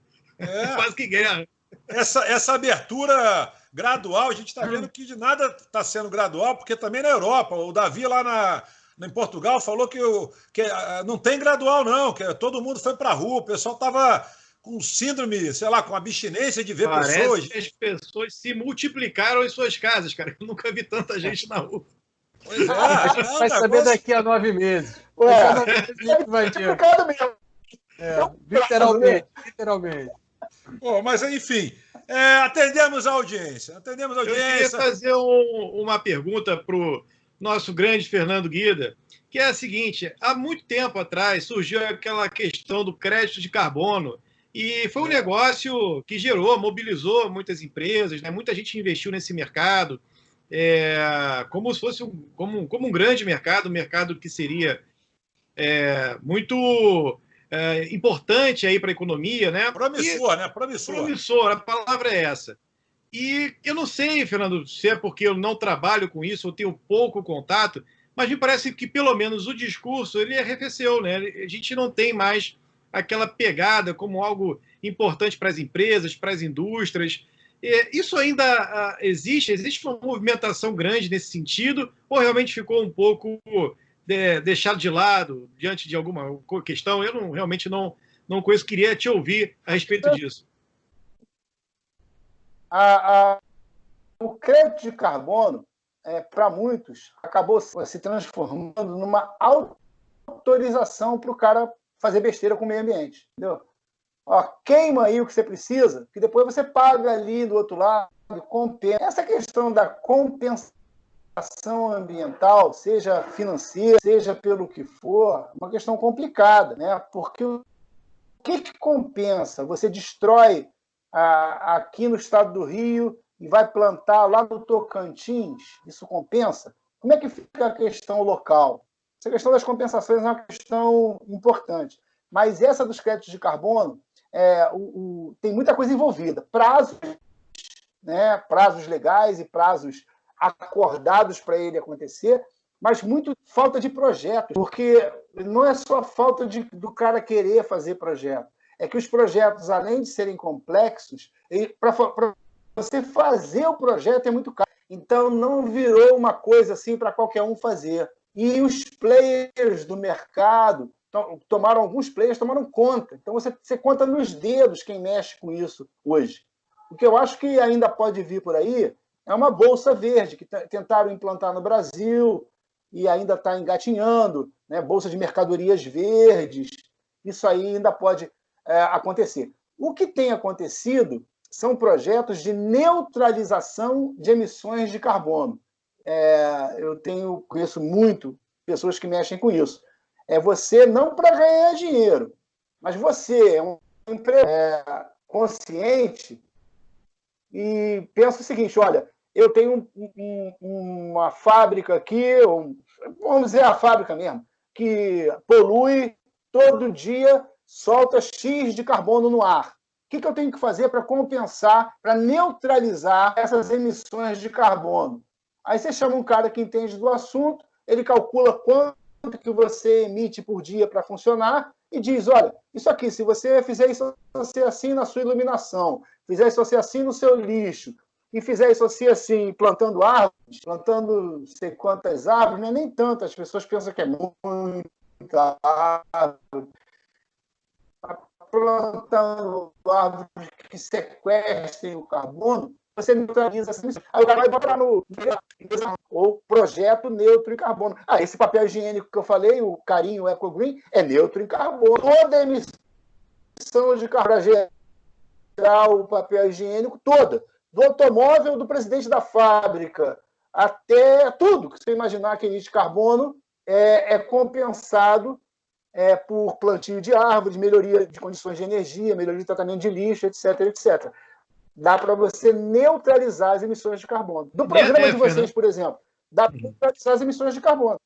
Quase que guerra.
Essa abertura gradual, a gente está vendo que de nada está sendo gradual, porque também na Europa, o Davi lá em Portugal falou que não tem gradual não, que todo mundo foi para a rua, o pessoal estava com síndrome, sei lá, com abstinência de ver pessoas.
Que as pessoas se multiplicaram em suas casas, cara. Eu nunca vi tanta gente na rua.
Pois a gente vai saber daqui a 9 meses.
Vai multiplicado mesmo.
Literalmente.
Bom, mas enfim, atendemos a audiência.
Eu queria fazer uma pergunta para o nosso grande Fernando Guida, que é a seguinte: há muito tempo atrás surgiu aquela questão do crédito de carbono e foi um negócio que mobilizou muitas empresas, né? Muita gente investiu nesse mercado, como se fosse como um grande mercado, um mercado que seria muito... importante aí para a economia, né?
Promissor, né? Promissor,
a palavra é essa. E eu não sei, Fernando, se é porque eu não trabalho com isso, eu tenho pouco contato, mas me parece que pelo menos o discurso ele arrefeceu, né? A gente não tem mais aquela pegada como algo importante para as empresas, para as indústrias. Isso ainda existe uma movimentação grande nesse sentido, ou realmente ficou um pouco deixado de lado diante de alguma questão? Eu realmente não conheço, queria te ouvir a respeito disso.
O crédito de carbono, para muitos, acabou se transformando numa autorização para o cara fazer besteira com o meio ambiente. Entendeu? Queima aí o que você precisa, que depois você paga ali do outro lado, compensa. Essa questão da compensação ambiental, seja financeira, seja pelo que for, uma questão complicada, né? Porque o que compensa? Você destrói aqui no estado do Rio e vai plantar lá no Tocantins, isso compensa? Como é que fica a questão local? Essa questão das compensações é uma questão importante, mas essa dos créditos de carbono, tem muita coisa envolvida, prazos, né? Prazos legais e prazos acordados para ele acontecer, mas muito falta de projeto, porque não é só falta do cara querer fazer projeto, é que os projetos, além de serem complexos, para você fazer o projeto é muito caro. Então, não virou uma coisa assim para qualquer um fazer. E os players do mercado, alguns players tomaram conta. Então, você conta nos dedos quem mexe com isso hoje. O que eu acho que ainda pode vir por aí é uma bolsa verde, que tentaram implantar no Brasil e ainda está engatinhando, né? Bolsa de mercadorias verdes. Isso aí ainda pode acontecer. O que tem acontecido são projetos de neutralização de emissões de carbono. Eu conheço muito pessoas que mexem com isso. Você não para ganhar dinheiro, mas você é um empresário consciente e pensa o seguinte: olha, eu tenho uma fábrica aqui, vamos dizer a fábrica mesmo, que polui todo dia, solta X de carbono no ar. O que eu tenho que fazer para compensar, para neutralizar essas emissões de carbono? Aí você chama um cara que entende do assunto, ele calcula quanto que você emite por dia para funcionar e diz: olha, isso aqui, se você fizer isso assim na sua iluminação, fizer isso assim no seu lixo, e fizer isso assim plantando árvores, plantando não sei quantas árvores, não é nem tanto, as pessoas pensam que é muita árvore, plantando árvores que sequestrem o carbono, você neutraliza essa emissão. Aí o cara vai botar o projeto neutro em carbono. Esse papel higiênico que eu falei, o Carinho Eco Green, é neutro em carbono. Toda emissão de carbono, gerar o papel higiênico, toda. Do automóvel, do presidente da fábrica, até tudo que você imaginar que emite carbono é compensado por plantio de árvores, melhoria de condições de energia, melhoria de tratamento de lixo, etc, etc. Dá para você neutralizar as emissões de carbono. Do programa de vocês, por exemplo, dá para neutralizar as emissões de carbono.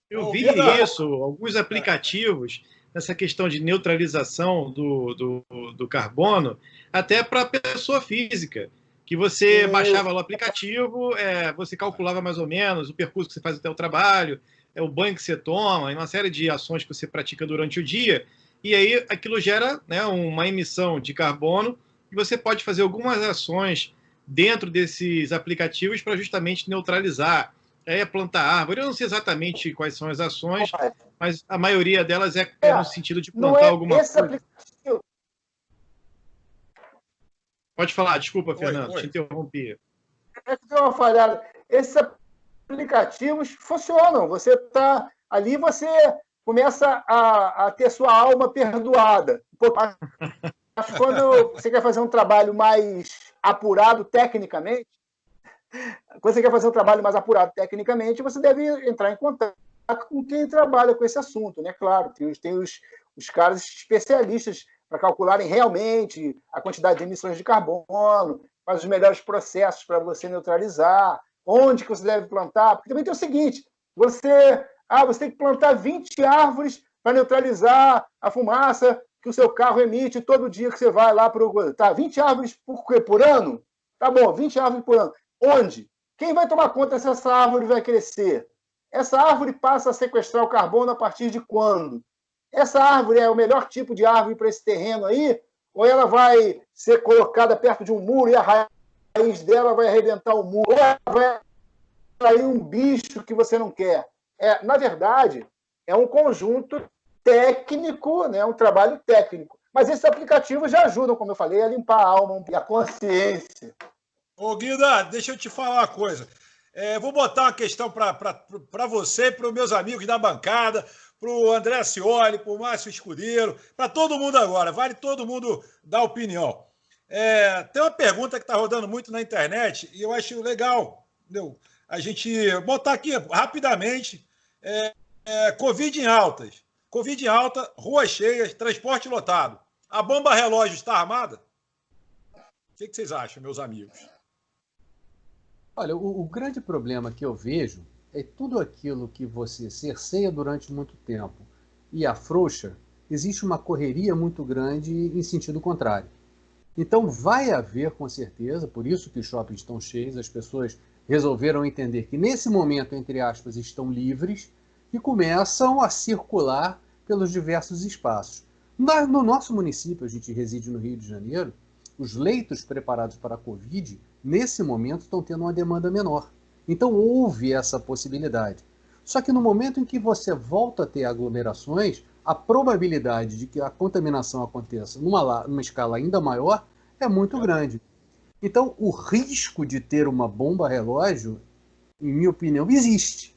Eu vi isso, alguns aplicativos, nessa questão de neutralização do carbono, até para a pessoa física, que você baixava o aplicativo, você calculava mais ou menos o percurso que você faz até o trabalho, o banho que você toma, uma série de ações que você pratica durante o dia, e aí aquilo gera, né, uma emissão de carbono, e você pode fazer algumas ações dentro desses aplicativos para justamente neutralizar, plantar árvore. Eu não sei exatamente quais são as ações, mas a maioria delas é no sentido de plantar alguma coisa. Aplicativo... Pode falar, desculpa, Fernando, te interrompi.
Tem uma falhada. Esses aplicativos funcionam. Você está ali, você começa a ter sua alma perdoada. Mas quando você quer fazer um trabalho mais apurado tecnicamente, você deve entrar em contato com quem trabalha com esse assunto, né? Claro, tem os caras especialistas para calcularem realmente a quantidade de emissões de carbono, quais os melhores processos para você neutralizar, onde que você deve plantar, porque também tem o seguinte: você tem que plantar 20 árvores para neutralizar a fumaça que o seu carro emite todo dia que você vai lá para o... Tá, 20 árvores por ano? Tá bom, 20 árvores por ano. Onde? Quem vai tomar conta se essa árvore vai crescer? Essa árvore passa a sequestrar o carbono a partir de quando? Essa árvore é o melhor tipo de árvore para esse terreno aí? Ou ela vai ser colocada perto de um muro e a raiz dela vai arrebentar o muro? Ou ela vai sair um bicho que você não quer? Na verdade, é um conjunto técnico, né? Um trabalho técnico. Mas esses aplicativos já ajudam, como eu falei, a limpar a alma e a consciência.
Ô, Guida, deixa eu te falar uma coisa. Vou botar uma questão para você e para os meus amigos da bancada, para o André Scioli, para o Márcio Escudeiro, para todo mundo agora. Vale todo mundo dar opinião. Tem uma pergunta que está rodando muito na internet e eu acho legal, entendeu? A gente botar aqui rapidamente. Covid em altas. Covid em alta, ruas cheias, transporte lotado. A bomba relógio está armada? O que vocês acham, meus amigos?
Olha, o grande problema que eu vejo é tudo aquilo que você cerceia durante muito tempo e afrouxa, existe uma correria muito grande em sentido contrário. Então vai haver, com certeza, por isso que os shoppings estão cheios, as pessoas resolveram entender que nesse momento, entre aspas, estão livres e começam a circular pelos diversos espaços. No nosso município, a gente reside no Rio de Janeiro, os leitos preparados para a Covid, nesse momento, estão tendo uma demanda menor. Então houve essa possibilidade. Só que no momento em que você volta a ter aglomerações, a probabilidade de que a contaminação aconteça numa escala ainda maior é muito grande. Então, o risco de ter uma bomba relógio, em minha opinião, existe.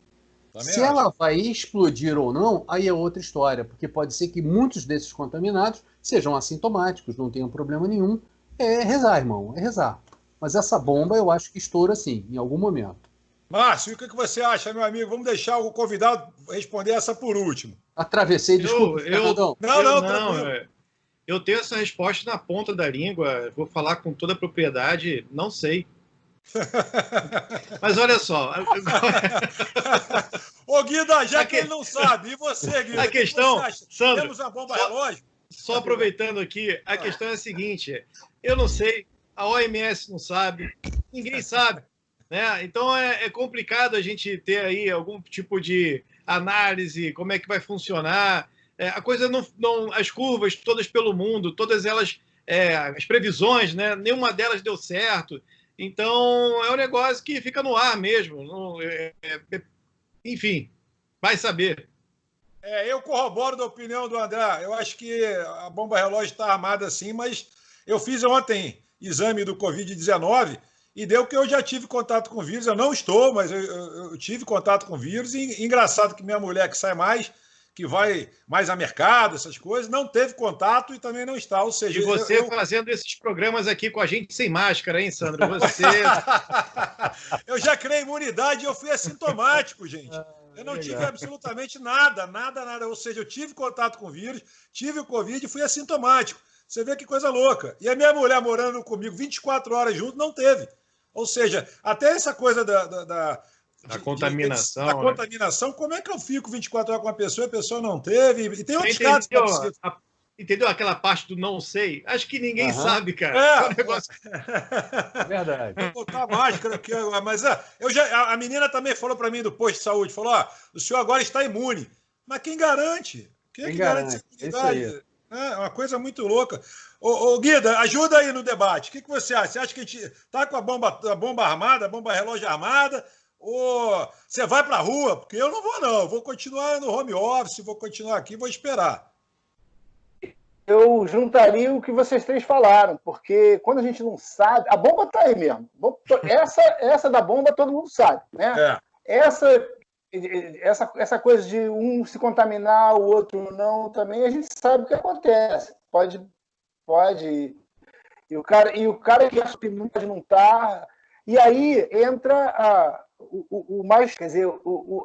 Também
Se
acho.
ela vai explodir ou não, aí é outra história, porque pode ser que muitos desses contaminados sejam assintomáticos, não tenham problema nenhum. É rezar, irmão, é rezar. Mas essa bomba eu acho que estoura sim, em algum momento.
Márcio, o que você acha, meu amigo? Vamos deixar o convidado responder essa por último.
Atravessei, desculpa, Fernandão.
Não, tranquilo.
Eu tenho essa resposta na ponta da língua, vou falar com toda a propriedade, não sei. Mas olha só.
Ô, Guida, já que ele não sabe, e você, Guida?
A questão,
que você acha?
Sandro,
Temos uma bomba relógio?
Só aproveitando aqui, a questão é a seguinte: eu não sei, a OMS não sabe, ninguém sabe, né? Então é complicado a gente ter aí algum tipo de análise, como é que vai funcionar. A coisa não, as curvas todas pelo mundo, todas elas, as previsões, né? Nenhuma delas deu certo. Então é um negócio que fica no ar mesmo. Enfim, vai saber.
Eu corroboro da opinião do André. Eu acho que a bomba relógio está armada sim, mas eu fiz ontem exame do Covid-19 e deu que eu já tive contato com o vírus. Eu não estou, mas eu tive contato com o vírus. E engraçado que minha mulher, que sai mais, que vai mais a mercado, essas coisas, não teve contato e também não está. Ou seja,
e você fazendo esses programas aqui com a gente sem máscara, hein, Sandro? Você...
Eu já criei imunidade e eu fui assintomático, gente. Eu não tive absolutamente nada. Ou seja, eu tive contato com o vírus, tive o Covid e fui assintomático. Você vê que coisa louca. E a minha mulher morando comigo 24 horas junto não teve. Ou seja, até essa coisa da
contaminação.
Da contaminação, como é que eu fico 24 horas com uma pessoa e a pessoa não teve? E tem outros casos que é possível.
Entendeu aquela parte do não sei? Acho que ninguém sabe, cara.
Um negócio...
Verdade.
Vou botar máscara aqui, mas a menina também falou para mim do posto de saúde, falou, o senhor agora está imune. Mas quem garante? Quem garante essa imunidade? É uma coisa muito louca. Ô, Guida, ajuda aí no debate. O que você acha? Você acha que a gente está com a bomba armada, a bomba relógio armada? Ou você vai para a rua? Porque eu não vou, não. Eu vou continuar no home office, vou continuar aqui, vou esperar.
Eu juntaria o que vocês três falaram, porque quando a gente não sabe... A bomba está aí mesmo. Essa da bomba todo mundo sabe, né? Essa coisa de um se contaminar, o outro não, também a gente sabe o que acontece. Pode. E o cara que assume não está... E aí entra o mais... Quer dizer,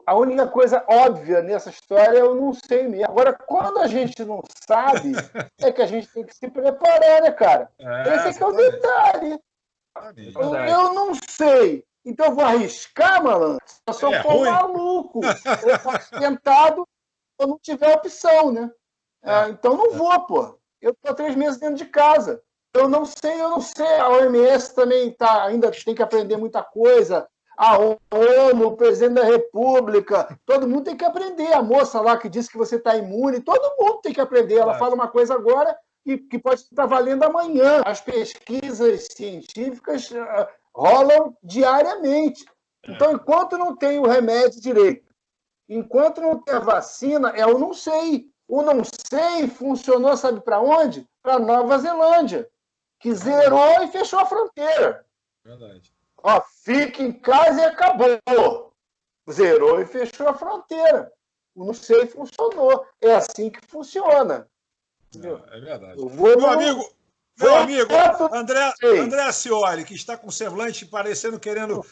a única coisa óbvia nessa história eu não sei mesmo. Agora, quando a gente não sabe, é que a gente tem que se preparar, né, cara? Esse é o detalhe. Eu não sei. Então eu vou arriscar, malandro. Eu sou um maluco. Eu posso tentado se eu não tiver opção, né? Então não vou, pô. Eu estou 3 meses dentro de casa. Eu não sei. A OMS também ainda tem que aprender muita coisa. A ONU, o presidente da República, todo mundo tem que aprender. A moça lá que disse que você está imune, todo mundo tem que aprender. Ela fala uma coisa agora que pode estar valendo amanhã. As pesquisas científicas rolam diariamente. Então, enquanto não tem o remédio direito, enquanto não tem a vacina, é o não sei. O não sei funcionou, sabe para onde? Para Nova Zelândia, que zerou e fechou a fronteira.
Verdade.
Fica em casa e acabou. Zerou e fechou a fronteira. O não sei funcionou. É assim que funciona.
É verdade.
Meu
amigo André Ascioli, que está com semblante parecendo querendo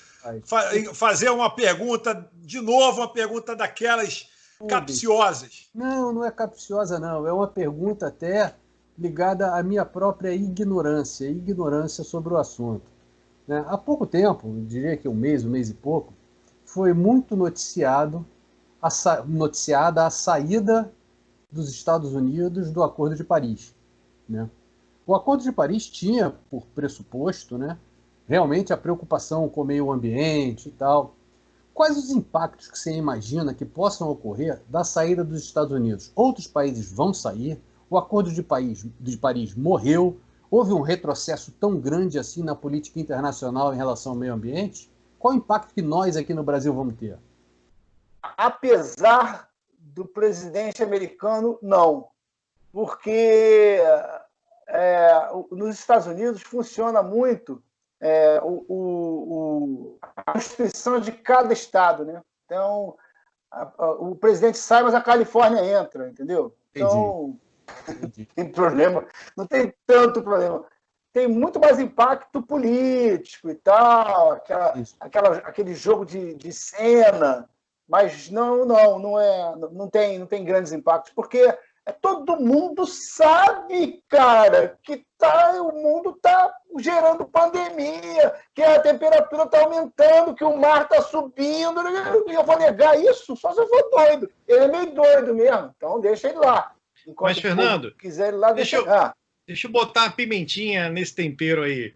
fazer uma pergunta, de novo, uma pergunta daquelas capciosas.
Não é capciosa, não. É uma pergunta até ligada à minha própria ignorância sobre o assunto. Há pouco tempo, diria que um mês e pouco, foi muito noticiada a saída dos Estados Unidos do Acordo de Paris. O Acordo de Paris tinha, por pressuposto, realmente a preocupação com o meio ambiente e tal. Quais os impactos que você imagina que possam ocorrer da saída dos Estados Unidos? Outros países vão sair? O Acordo de Paris morreu? Houve um retrocesso tão grande assim na política internacional em relação ao meio ambiente? Qual o impacto que nós aqui no Brasil vamos ter?
apesar do presidente americano, não. Porque nos Estados Unidos funciona muito a Constituição de cada estado, né? Então, o presidente sai, mas a Califórnia entra, entendeu? Então, não tem problema, não tem tanto problema. Tem muito mais impacto político e tal, aquele jogo de cena, mas não tem grandes impactos, porque todo mundo sabe, cara, que o mundo está gerando pandemia, que a temperatura está aumentando, que o mar está subindo. Eu vou negar isso só se eu for doido. Ele é meio doido mesmo, então deixa ele lá. Enquanto
Mas, Fernando,
quiser ele lá, deixa
eu botar uma pimentinha nesse tempero aí.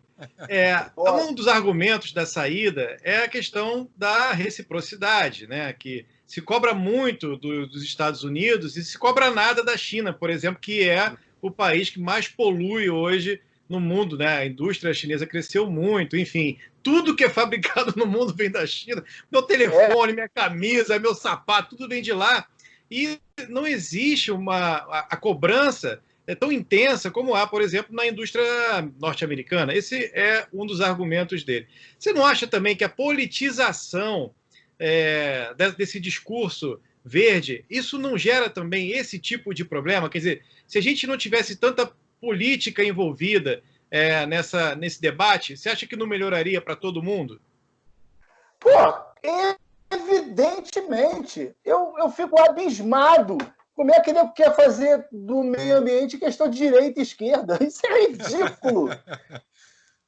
Um dos argumentos da saída é a questão da reciprocidade, né? Que se cobra muito dos Estados Unidos e se cobra nada da China, por exemplo, que é o país que mais polui hoje no mundo, né? A indústria chinesa cresceu muito, enfim, tudo que é fabricado no mundo vem da China. Meu telefone, minha camisa, meu sapato, tudo vem de lá. E não existe a cobrança tão intensa como há, por exemplo, na indústria norte-americana. Esse é um dos argumentos dele. Você não acha também que a politização desse discurso verde, isso não gera também esse tipo de problema? Quer dizer, se a gente não tivesse tanta política envolvida nesse debate, você acha que não melhoraria para todo mundo?
Pô, evidentemente. Eu fico abismado. Como é que ele quer fazer do meio ambiente questão de direita e esquerda? Isso é ridículo.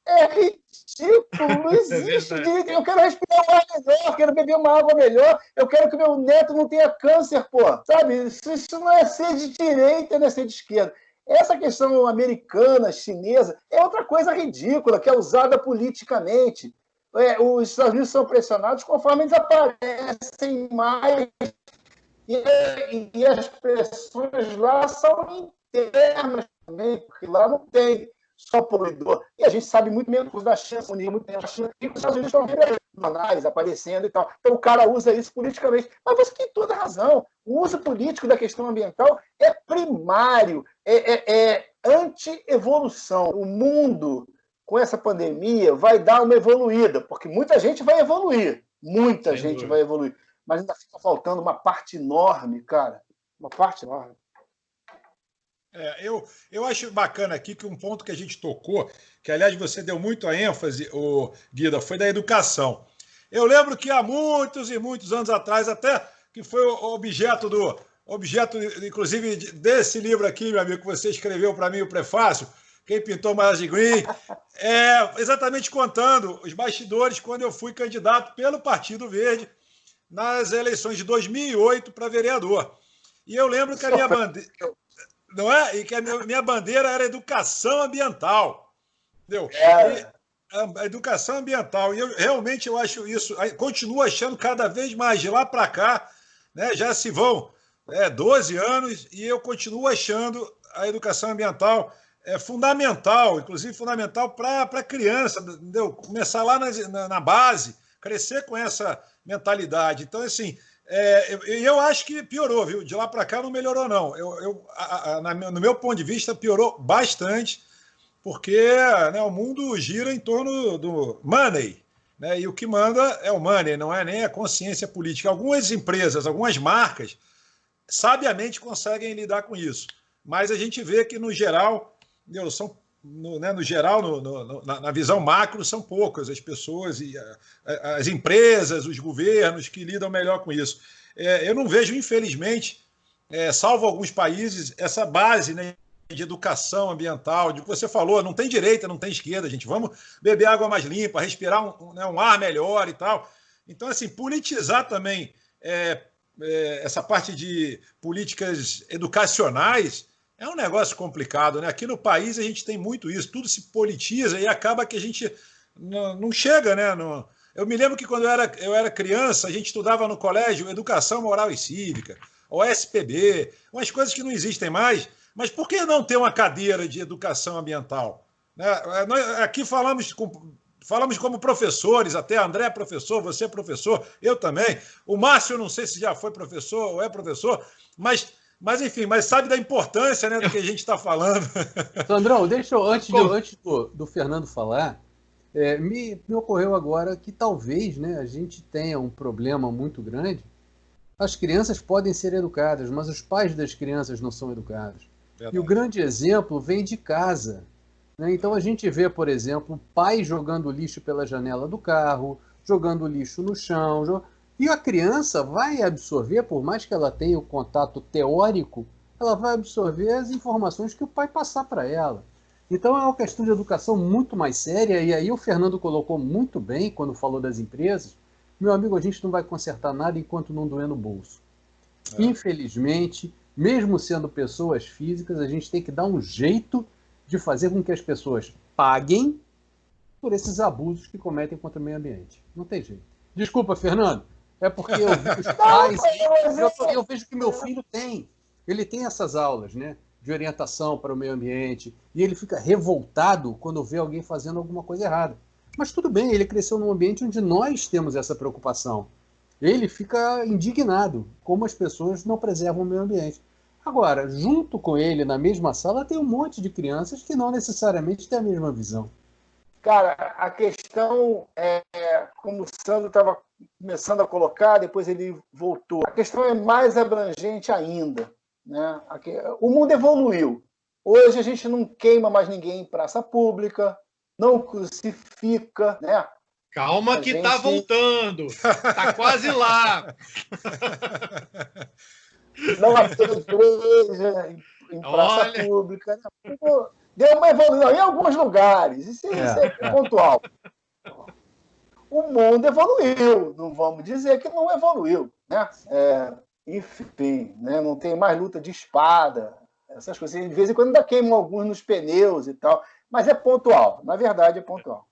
É ridículo. Não existe direito. Eu quero respirar um ar melhor, eu quero beber uma água melhor, eu quero que meu neto não tenha câncer, pô. Sabe? Isso não é ser de direita, não é ser de esquerda. Essa questão americana, chinesa, é outra coisa ridícula, que é usada politicamente. Os Estados Unidos são pressionados conforme eles aparecem mais. E as pressões lá são internas também, porque lá não tem só poluidor. E a gente sabe muito menos da China, muito menos da China, e os Estados Unidos estão vendo análise aparecendo e tal. Então o cara usa isso politicamente. Mas você tem toda a razão. O uso político da questão ambiental é primário, é anti-evolução. O mundo, com essa pandemia, vai dar uma evoluída, porque muita gente vai evoluir. Muita gente vai evoluir. Mas ainda fica faltando uma parte enorme, cara. Uma parte enorme.
Eu acho bacana aqui que um ponto que a gente tocou, que aliás você deu muito a ênfase, Guida, foi da educação. Eu lembro que há muitos e muitos anos atrás, até que foi o objeto, inclusive, desse livro aqui, meu amigo, que você escreveu para mim, o prefácio, Quem Pintou Marge Green, exatamente contando os bastidores quando eu fui candidato pelo Partido Verde nas eleições de 2008 para vereador. E eu lembro que a minha bandeira... Não é? E que a minha bandeira era educação ambiental. Entendeu? A educação ambiental. E eu acho isso, continuo achando cada vez mais de lá para cá, né, já se vão 12 anos, e eu continuo achando a educação ambiental fundamental, inclusive fundamental para a criança, entendeu? Começar lá na base, crescer com essa mentalidade. Então, assim, eu acho que piorou, viu? De lá para cá não melhorou, não. No meu ponto de vista, piorou bastante, porque, né, o mundo gira em torno do money, né? E o que manda é o money, não é nem a consciência política. Algumas empresas, algumas marcas, sabiamente conseguem lidar com isso, mas a gente vê que, no geral, na visão macro, são poucas as pessoas e as empresas, os governos que lidam melhor com isso. Eu não vejo, infelizmente, salvo alguns países, essa base, né, de educação ambiental, de que você falou, não tem direita, não tem esquerda, gente. Vamos beber água mais limpa, respirar um ar melhor e tal. Então, assim, politizar também essa parte de políticas educacionais é um negócio complicado, né? Aqui no país a gente tem muito isso, tudo se politiza e acaba que a gente não chega, né? Eu me lembro que quando eu era criança, a gente estudava no colégio Educação Moral e Cívica, ou SPB, umas coisas que não existem mais, mas por que não ter uma cadeira de educação ambiental? Nós aqui falamos falamos como professores, até André é professor, você é professor, eu também. O Márcio, não sei se já foi professor ou é professor, mas enfim, mas sabe da importância, né, do que a gente está falando.
Sandrão, deixa eu, antes do Fernando falar, me ocorreu agora que talvez, né, a gente tenha um problema muito grande. As crianças podem ser educadas, mas os pais das crianças não são educados. Verdade. E o grande exemplo vem de casa. Né? Então a gente vê, por exemplo, pai jogando lixo pela janela do carro, jogando lixo no chão. E a criança vai absorver, por mais que ela tenha o contato teórico, ela vai absorver as informações que o pai passar para ela. Então é uma questão de educação muito mais séria, e aí o Fernando colocou muito bem quando falou das empresas. Meu amigo, a gente não vai consertar nada enquanto não doer no bolso. Infelizmente, mesmo sendo pessoas físicas, a gente tem que dar um jeito de fazer com que as pessoas paguem por esses abusos que cometem contra o meio ambiente. Não tem jeito. Desculpa, Fernando. É porque eu vi os pais, eu vejo que meu filho tem. Ele tem essas aulas, né, de orientação para o meio ambiente, e ele fica revoltado quando vê alguém fazendo alguma coisa errada. Mas tudo bem, ele cresceu num ambiente onde nós temos essa preocupação. Ele fica indignado como as pessoas não preservam o meio ambiente. Agora, junto com ele, na mesma sala, tem um monte de crianças que não necessariamente têm a mesma visão.
Cara, a questão é, como o Sandro estava começando a colocar, depois ele voltou. A questão é mais abrangente ainda. Né? O mundo evoluiu. Hoje a gente não queima mais ninguém em praça pública, não crucifica, né?
Calma que tá voltando. Tá quase lá.
Não apedreja em praça pública. Né? Deu uma evolução em alguns lugares. Isso é pontual. O mundo evoluiu. Não vamos dizer que não evoluiu. Né? Enfim, né? Não tem mais luta de espada. Essas coisas. De vez em quando ainda queimam alguns nos pneus e tal. Mas é pontual. Na verdade, é pontual.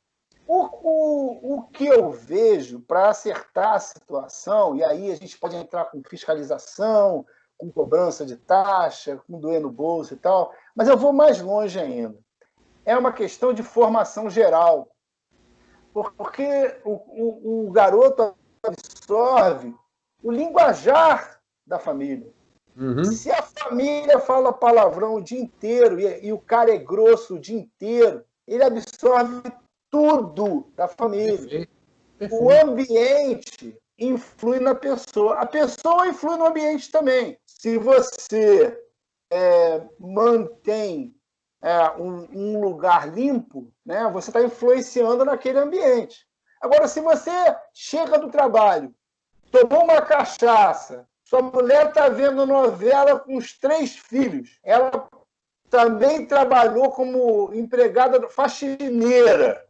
O que eu vejo para acertar a situação, e aí a gente pode entrar com fiscalização, com cobrança de taxa, com doer no bolso e tal, mas eu vou mais longe ainda. É uma questão de formação geral. Porque o garoto absorve o linguajar da família. Uhum. Se a família fala palavrão o dia inteiro e o cara é grosso o dia inteiro, ele absorve tudo da família. Perfeito. O ambiente influi na pessoa. A pessoa influi no ambiente também. Se você mantém um lugar limpo, né, você está influenciando naquele ambiente. Agora, se você chega do trabalho, tomou uma cachaça, sua mulher está vendo novela com os 3 filhos, ela também trabalhou como empregada faxineira,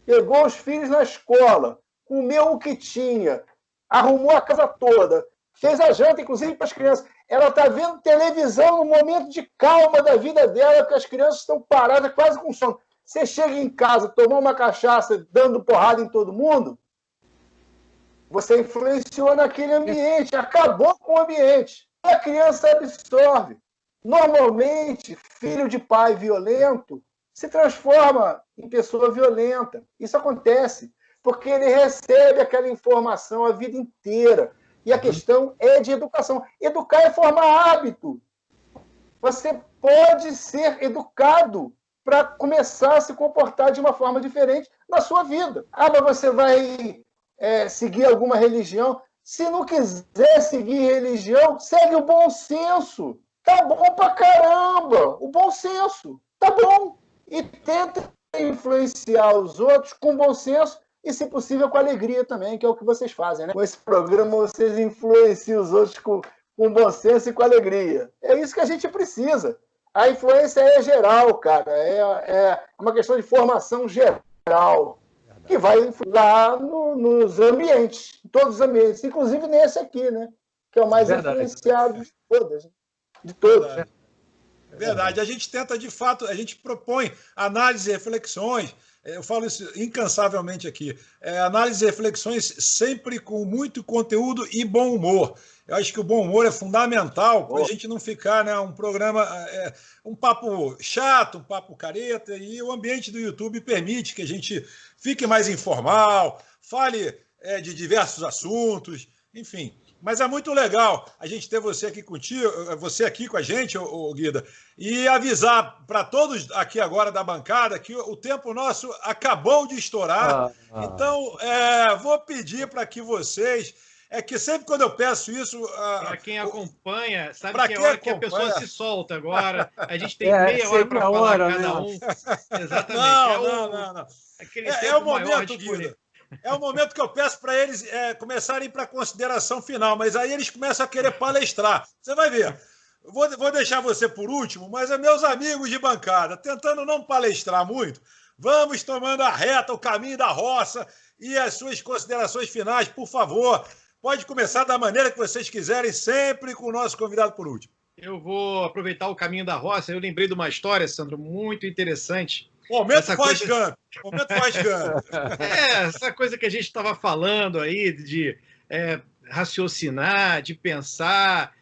pegou os filhos na escola, comeu o que tinha, arrumou a casa toda, fez a janta, inclusive, para as crianças. Ela está vendo televisão no momento de calma da vida dela, porque as crianças estão paradas, quase com sono. Você chega em casa, tomou uma cachaça, dando porrada em todo mundo, você influenciou naquele ambiente, acabou com o ambiente. E a criança absorve. Normalmente, filho de pai violento se transforma em pessoa violenta. Isso acontece porque ele recebe aquela informação a vida inteira. E a questão é de educação. Educar é formar hábito. Você pode ser educado para começar a se comportar de uma forma diferente na sua vida. Ah, mas você vai seguir alguma religião? Se não quiser seguir religião, segue o bom senso. Tá bom pra caramba! O bom senso. Tá bom. E tenta influenciar os outros com bom senso e, se possível, com alegria também, que é o que vocês fazem, né? Com esse programa, vocês influenciam os outros com bom senso e com alegria. É isso que a gente precisa. A influência é geral, cara. É uma questão de formação geral, que vai lá nos ambientes, em todos os ambientes, inclusive nesse aqui, né? Que é o mais influenciado de todas. De todos.
Verdade. A gente tenta, de fato, a gente propõe análise, reflexões, Eu falo isso incansavelmente aqui. Análise e reflexões sempre com muito conteúdo e bom humor. Eu acho que o bom humor é fundamental para a gente não ficar, né, um programa, um papo chato, um papo careta, e o ambiente do YouTube permite que a gente fique mais informal, fale de diversos assuntos, enfim. Mas é muito legal a gente ter você aqui contigo, você aqui com a gente, Guida, e avisar para todos aqui agora da bancada que o tempo nosso acabou de estourar. Então, vou pedir para que vocês... que sempre quando eu peço isso...
Para quem acompanha, sabe que é a hora que a pessoa se solta agora. A gente tem meia hora para falar cada um. Exatamente.
Não. É o momento, Guida. É o momento que eu peço para eles começarem para a consideração final, mas aí eles começam a querer palestrar. Você vai ver. Vou deixar você por último, mas meus amigos de bancada, tentando não palestrar muito, vamos tomando a reta, o caminho da roça e as suas considerações finais, por favor. Pode começar da maneira que vocês quiserem, sempre com o nosso convidado por último.
Eu vou aproveitar o caminho da roça. Eu lembrei de uma história, Sandro, muito interessante.
Momento Forrest Gump. Momento Forrest Gump.
Essa coisa que a gente estava falando aí de raciocinar, de pensar,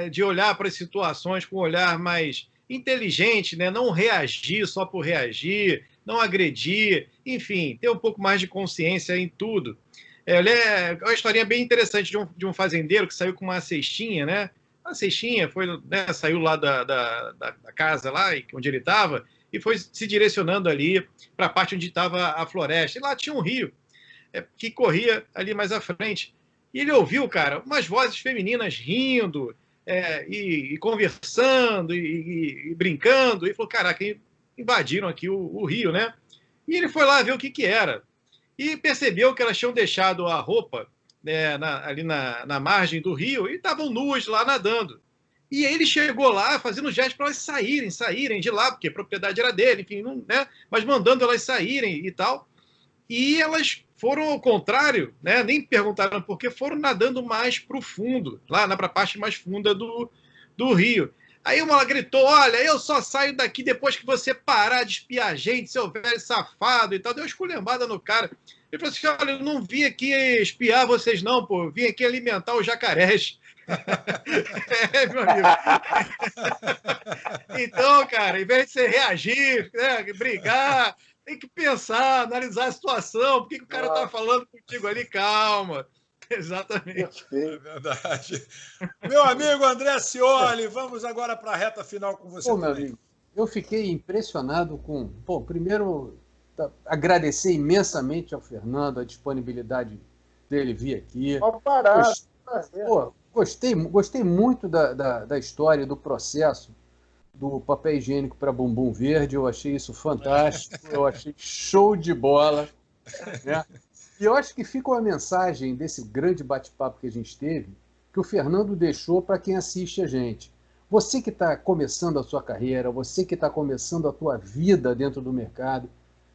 de olhar para as situações com um olhar mais inteligente, né? Não reagir só por reagir, não agredir, enfim, ter um pouco mais de consciência em tudo. É uma historinha bem interessante de um fazendeiro que saiu com uma cestinha, né? A cestinha saiu lá da casa lá, onde ele estava, e foi se direcionando ali para a parte onde estava a floresta. E lá tinha um rio que corria ali mais à frente. E ele ouviu, cara, umas vozes femininas rindo e conversando e brincando. E falou, caraca, invadiram aqui o rio, né? E ele foi lá ver o que era. E percebeu que elas tinham deixado a roupa ali na margem do rio e estavam nuas lá nadando. E aí ele chegou lá fazendo gesto para elas saírem de lá, porque a propriedade era dele, enfim, né? Mas mandando elas saírem e tal. E elas foram ao contrário, né? Nem perguntaram por que, foram nadando mais para o fundo, lá para a parte mais funda do rio. Aí uma gritou, olha, eu só saio daqui depois que você parar de espiar a gente, seu velho safado e tal. Deu uma esculhambada no cara. Ele falou assim, olha, eu não vim aqui espiar vocês não, pô. Eu vim aqui alimentar os jacarés. Meu amigo. Então, cara, em vez de você reagir, brigar, tem que pensar, analisar a situação. Por que o cara tá falando contigo ali? Calma. Exatamente.
É verdade. Meu amigo André Scioli, vamos agora para a reta final com você.
Meu amigo, eu fiquei impressionado com... primeiro, agradecer imensamente ao Fernando a disponibilidade dele vir aqui.
Pode parar.
Gostei muito da história, do processo do papel higiênico para bumbum verde. Eu achei isso fantástico. Eu achei show de bola, né? E eu acho que fica uma mensagem desse grande bate-papo que a gente teve, que o Fernando deixou para quem assiste a gente. Você que está começando a sua carreira, você que está começando a tua vida dentro do mercado,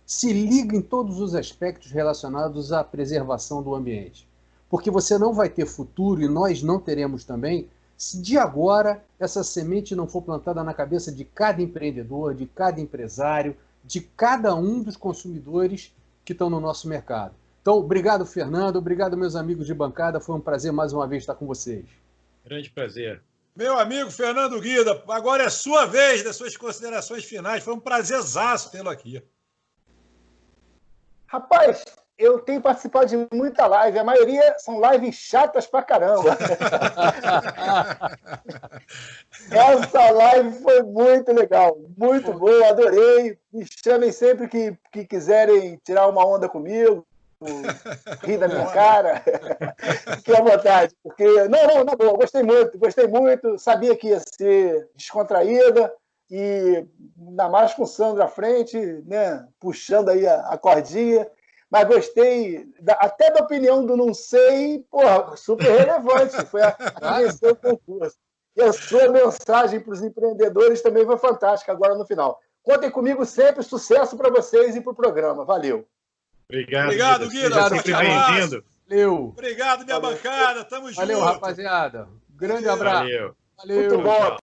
se liga em todos os aspectos relacionados à preservação do ambiente. Porque você não vai ter futuro, e nós não teremos também, se de agora essa semente não for plantada na cabeça de cada empreendedor, de cada empresário, de cada um dos consumidores que estão no nosso mercado. Então, obrigado, Fernando. Obrigado, meus amigos de bancada. Foi um prazer mais uma vez estar com vocês.
Grande prazer.
Meu amigo Fernando Guida, agora é sua vez das suas considerações finais. Foi um prazerzaço tê-lo aqui.
Rapaz, eu tenho participado de muita live. A maioria são lives chatas pra caramba. Essa live foi muito legal. Muito boa, adorei. Me chamem sempre que quiserem tirar uma onda comigo. Rir da minha cara, fique à vontade, porque na boa, gostei muito, sabia que ia ser descontraída e ainda mais com o Sandro à frente, né, puxando aí a cordinha, mas gostei até da opinião do não sei, porra, super relevante, foi a vencer o concurso. E a sua mensagem para os empreendedores também foi fantástica agora no final. Contem comigo sempre, sucesso para vocês e para o programa, valeu.
Obrigado, Guida.
Sempre bem-vindo.
Valeu.
Obrigado, minha bancada. Tamo junto.
Valeu, rapaziada. Grande abraço.
Valeu.
Valeu.
Muito bom.